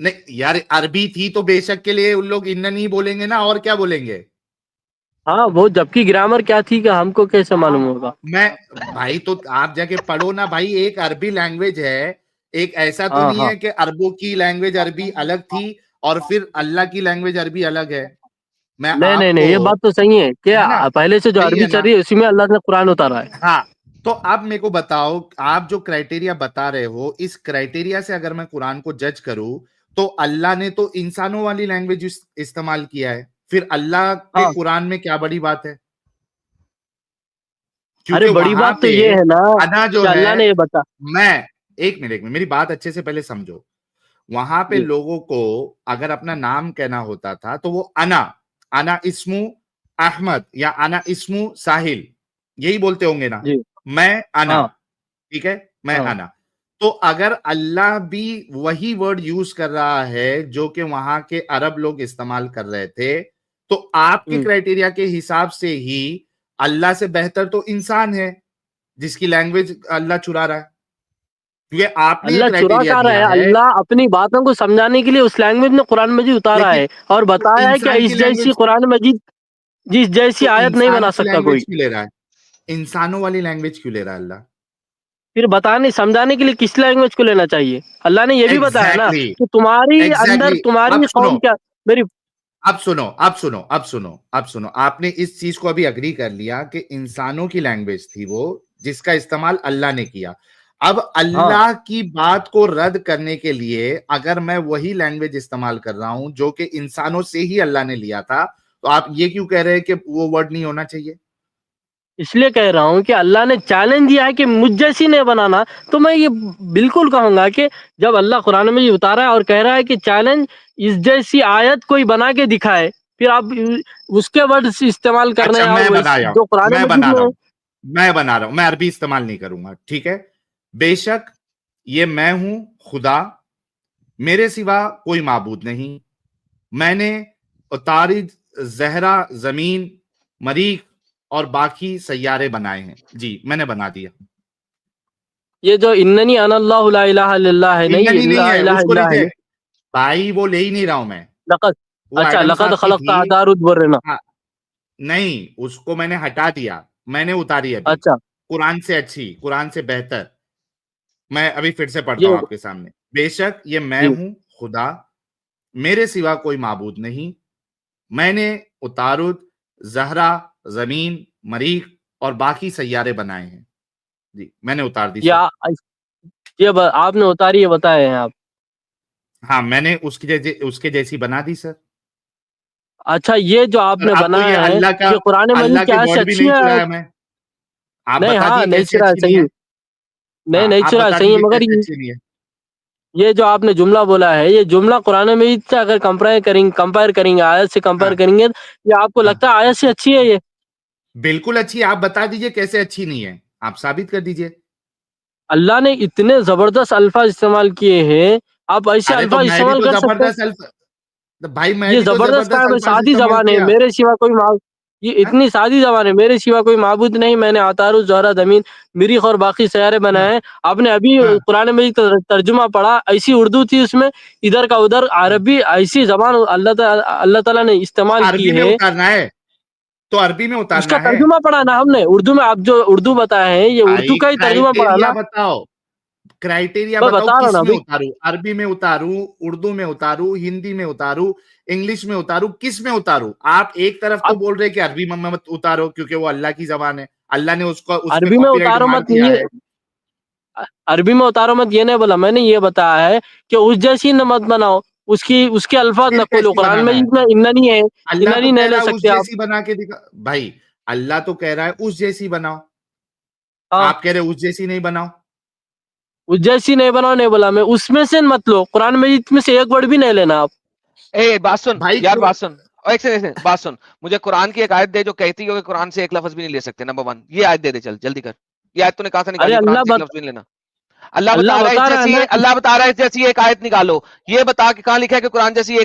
نہیں یار عربی تھی تو بے شک کے لیے ان لوگ ان نہیں بولیں گے نا, اور کیا بولیں گے؟ ہاں وہ جبکہ گرامر کیا تھی کہ ہم کو کیسے معلوم ہوگا؟ میں بھائی تو آپ جا کے پڑھو نا بھائی, ایک عربی لینگویج ہے, ایک ایسا تو ہاں نہیں ہاں ہے کہ عربوں کی لینگویج عربی الگ تھی اور پھر اللہ کی لینگویج عربی الگ ہے. میں نہیں نہیں آپ نہیں, کو, یہ بات تو صحیح ہے کہ ہے نا, پہلے سے جو صحیح عربی ہے چل نا, رہی ہے اسی میں اللہ نے قرآن اتارا ہے. ہاں. تو اب میرے کو بتاؤ, آپ جو کرائٹیریا بتا رہے ہو, اس کرائٹیریا سے اگر میں قرآن کو جج کروں تو اللہ نے تو انسانوں والی لینگویج استعمال کیا ہے, پھر اللہ کے ہاں قرآن میں کیا بڑی بات ہے؟ ارے کیونکہ بڑی وہاں بات تو پہ یہ ہے نا انا کہ جو اللہ ہے, نے یہ بتا. میں ایک منٹ میری بات اچھے سے پہلے سمجھو, وہاں پہ جی لوگوں کو اگر اپنا نام کہنا ہوتا تھا تو وہ انا اسمو احمد یا انا اسمو ساحل یہی بولتے ہوں گے نا, جی میں انا, ہاں ٹھیک ہے, میں ہاں انا. تو اگر اللہ بھی وہی ورڈ یوز کر رہا ہے جو کہ وہاں کے عرب لوگ استعمال کر رہے تھے, تو آپ کے کرائٹیریا کے حساب سے ہی اللہ سے بہتر تو انسان ہے جس کی لینگویج اللہ چرا رہا ہے, کیونکہ آپ نے یہ اللہ چرا کرائٹیریا کر رہا ہے. دیا ہے. اللہ اپنی باتوں کو سمجھانے کے لیے اس لینگویج میں قرآن مجید اتارا لیکن ہے اور تو بتایا ہے کہ انسان کی اس جیسی لینگویج, قرآن مجید جس جیسی تو آیت نہیں انسان بنا کی سکتا کوئی. لینگویج کیوں لے رہا ہے, انسانوں والی لینگویج کیوں لے رہا ہے اللہ؟ پھر بتانے سمجھانے کے لیے کس لینگویج کو لینا چاہیے؟ اللہ نے یہ بھی بتایا نا ایگزیکٹلی, کہ تمہاری اندر ایگزیکٹلی. اب تمہاری سنو, قوم کیا میری. اب سنو, اب سنو, اب سنو, اب سنو, آپ نے اس چیز کو ابھی اگری کر لیا کہ انسانوں کی لینگویج تھی وہ جس کا استعمال اللہ نے کیا. اب ہاں اللہ کی بات کو رد کرنے کے لیے اگر میں وہی لینگویج استعمال کر رہا ہوں جو کہ انسانوں سے ہی اللہ نے لیا تھا, تو آپ یہ کیوں کہہ رہے ہیں کہ وہ ورڈ نہیں ہونا چاہیے؟ اس لیے کہہ رہا ہوں کہ اللہ نے چیلنج دیا ہے کہ مجھ جیسی نہیں بنانا. تو میں یہ بالکل کہوں گا کہ جب اللہ قرآن میں یہ اتارا ہے اور کہہ رہا ہے کہ چیلنج اس جیسی آیت کوئی بنا کے دکھائے, پھر آپ اس کے ورڈ استعمال کرنے اچھا اور جو قرآن میں مجید بنا رہا میں. ہوں, میں عربی استعمال نہیں کروں گا, ٹھیک ہے. بے شک یہ میں ہوں خدا, میرے سوا کوئی معبود نہیں, میں نے عطارد, زہرا, زمین, مریخ اور باقی سیارے بنائے ہیں. جی میں نے بنا دیا. یہ جو اننی انا اللہ لا الہ الا اللہ ہے نہیں, یہ نہیں لا ہے, الہ اس کو الا لیجیے ہے بھائی, وہ لے ہی نہیں رہا ہوں میں. لقد. وہ اچھا ایڈم لقد صاحب کی خلقت تھی, ادارود برنا. ہاں, نہیں اس کو میں نے ہٹا دیا, میں نے اتاری ابھی اچھا قرآن سے اچھی, قرآن سے بہتر. میں ابھی پھر سے پڑھتا ہوں یہ آپ کے سامنے. بے شک یہ میں جی ہوں خدا, میرے سوا کوئی معبود نہیں, میں نے اتارد, زہرا, زمین, مریخ اور باقی سیارے بنائے ہیں. جی میں نے اتار دی سر. یہ آپ نے اتاری ہے بتائے ہیں آپ. ہاں میں نے اس کے جیسی بنا دی سر. اچھا یہ جو آپ اور نے آپ کو یہ بنایا ہے اللہ کا, یہ قرآن مجید اللہ کی کے آیت سے ورڈ بھی اچھی نہیں ہے؟ چرایا میں. آپ نہیں بتا ہاں دیے نہیں کیسے چرا اچھی نہیں صحیح, ہے. نہیں ہاں نہیں آپ چرا بتا صحیح ہے, دیجیے مگر کیسے اچھی نہیں ہے. یہ جو آپ نے جملہ بولا ہے یہ جملہ قرآن مجید سے اگر کمپائر کریں گے, آیت سے کمپائر ہاں کریں گے, یہ آپ کو ہاں لگتا ہے آیت سے اچھی ہے؟ یہ بالکل اچھی ہے. آپ بتا دیجیے کیسے اچھی نہیں ہے, آپ ثابت کر دیجیے. اللہ نے اتنے زبردست الفاظ استعمال کیے ہیں, آپ ایسے ارے تو الفاظ میں بھی استعمال تو کر سکتے ہیں؟ زبردست بھائی, میں یہ بھی تو زبردست زبردست کام ہے, الفاظ سادی استعمال زبان ہے, کیا. میرے سوا کوئی یہ ہاں؟ اتنی سادی زبان ہے, میرے سوا کوئی معبود نہیں, میں نے عطارد, زہرا, زمین, مریخ اور باقی سیارے ہاں بنائے ہیں. آپ نے ابھی ہاں قرآن مجید کا ترجمہ پڑھا, ایسی اردو تھی اس میں, ادھر کا ادھر, ہاں. عربی ایسی زبان اللہ تعالیٰ نے تو استعمال عربی کی میں ہے. اتارنا ہے, تو عربی میں اس کا اتارنا ہے. ترجمہ پڑھا نا ہم نے اردو میں, آپ جو اردو بتائے ہیں یہ اردو بھائی کا ہی ترجمہ پڑھا کرائٹیریا نا. بتاؤ, کرائٹیریا میں بتاؤ بتا رہا ہوں کس نا میں بھائی, اتاروں, عربی میں اتاروں, اردو میں اتاروں, ہندی میں اتاروں, انگلش میں اتاروں, کس میں اتاروں؟ آپ ایک طرف تو اب بول رہے کہ عربی میں مت اتارو کیونکہ وہ اللہ کی زبان ہے, اللہ نے اس پہ عربی میں کاپی رائٹ اتارو مار مت, دیا ہے. عربی میں اتارو مت یہ نہیں بولا, میں نے یہ بتایا ہے کہ اس جیسی نہ مت بناؤ, اس کے الفاظ پھر نقل. کیسی قرآن بنانا میں ہے؟ اتنا اننی ہے, اللہ تو اننی نہیں کہہ لے رہا ہے اس سکتے آپ. جیسی بنا کے دکھا. بھائی اللہ تو کہہ رہا ہے اس جیسی بناؤ, ہاں آپ کہہ رہے اس جیسی نہیں بناؤ. اس جیسی نہیں بناؤ نہیں بولا میں, اس میں سے مت لو, قرآن مجید میں سے ایک ورڈ بھی نہیں لینا آپ. اے بات سن بھائی یار, کیوں؟ بات سن, اور ایک سے بات سن, مجھے قرآن کی ایک آیت دے جو کہتی ہے کہ قرآن سے ایک لفظ بھی نہیں لے سکتے. نمبر 1 یہ آیت دے دے, چل جلدی کر. یہ آیت تو نے کہا سے ارے نکالی, قرآن سے ایک لفظ بھی نہیں لینا. اللہ بتا رہا ہے اس ہے جیسی, نا کہ اللہ بتا رہا ہے اس جیسی ایک آیت نکالو. یہ بتا کہ کہاں لکھا ہے کہ قرآن جیسی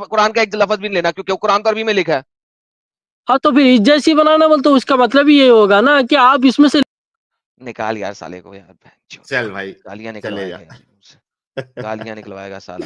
قرآن کا ایک لفظ بھی نہیں لینا, کیونکہ قرآن تو عربی میں لکھا ہے. ہاں تو پھر اس جیسی بنانا بول تو اس کا مطلب یہ ہوگا نا کہ آپ اس میں سے. نکال یار سالے کو یار, چل بھائی گالیاں چلے نکلوائے جا. گا یار, گالیاں نکلوائے گا سالا.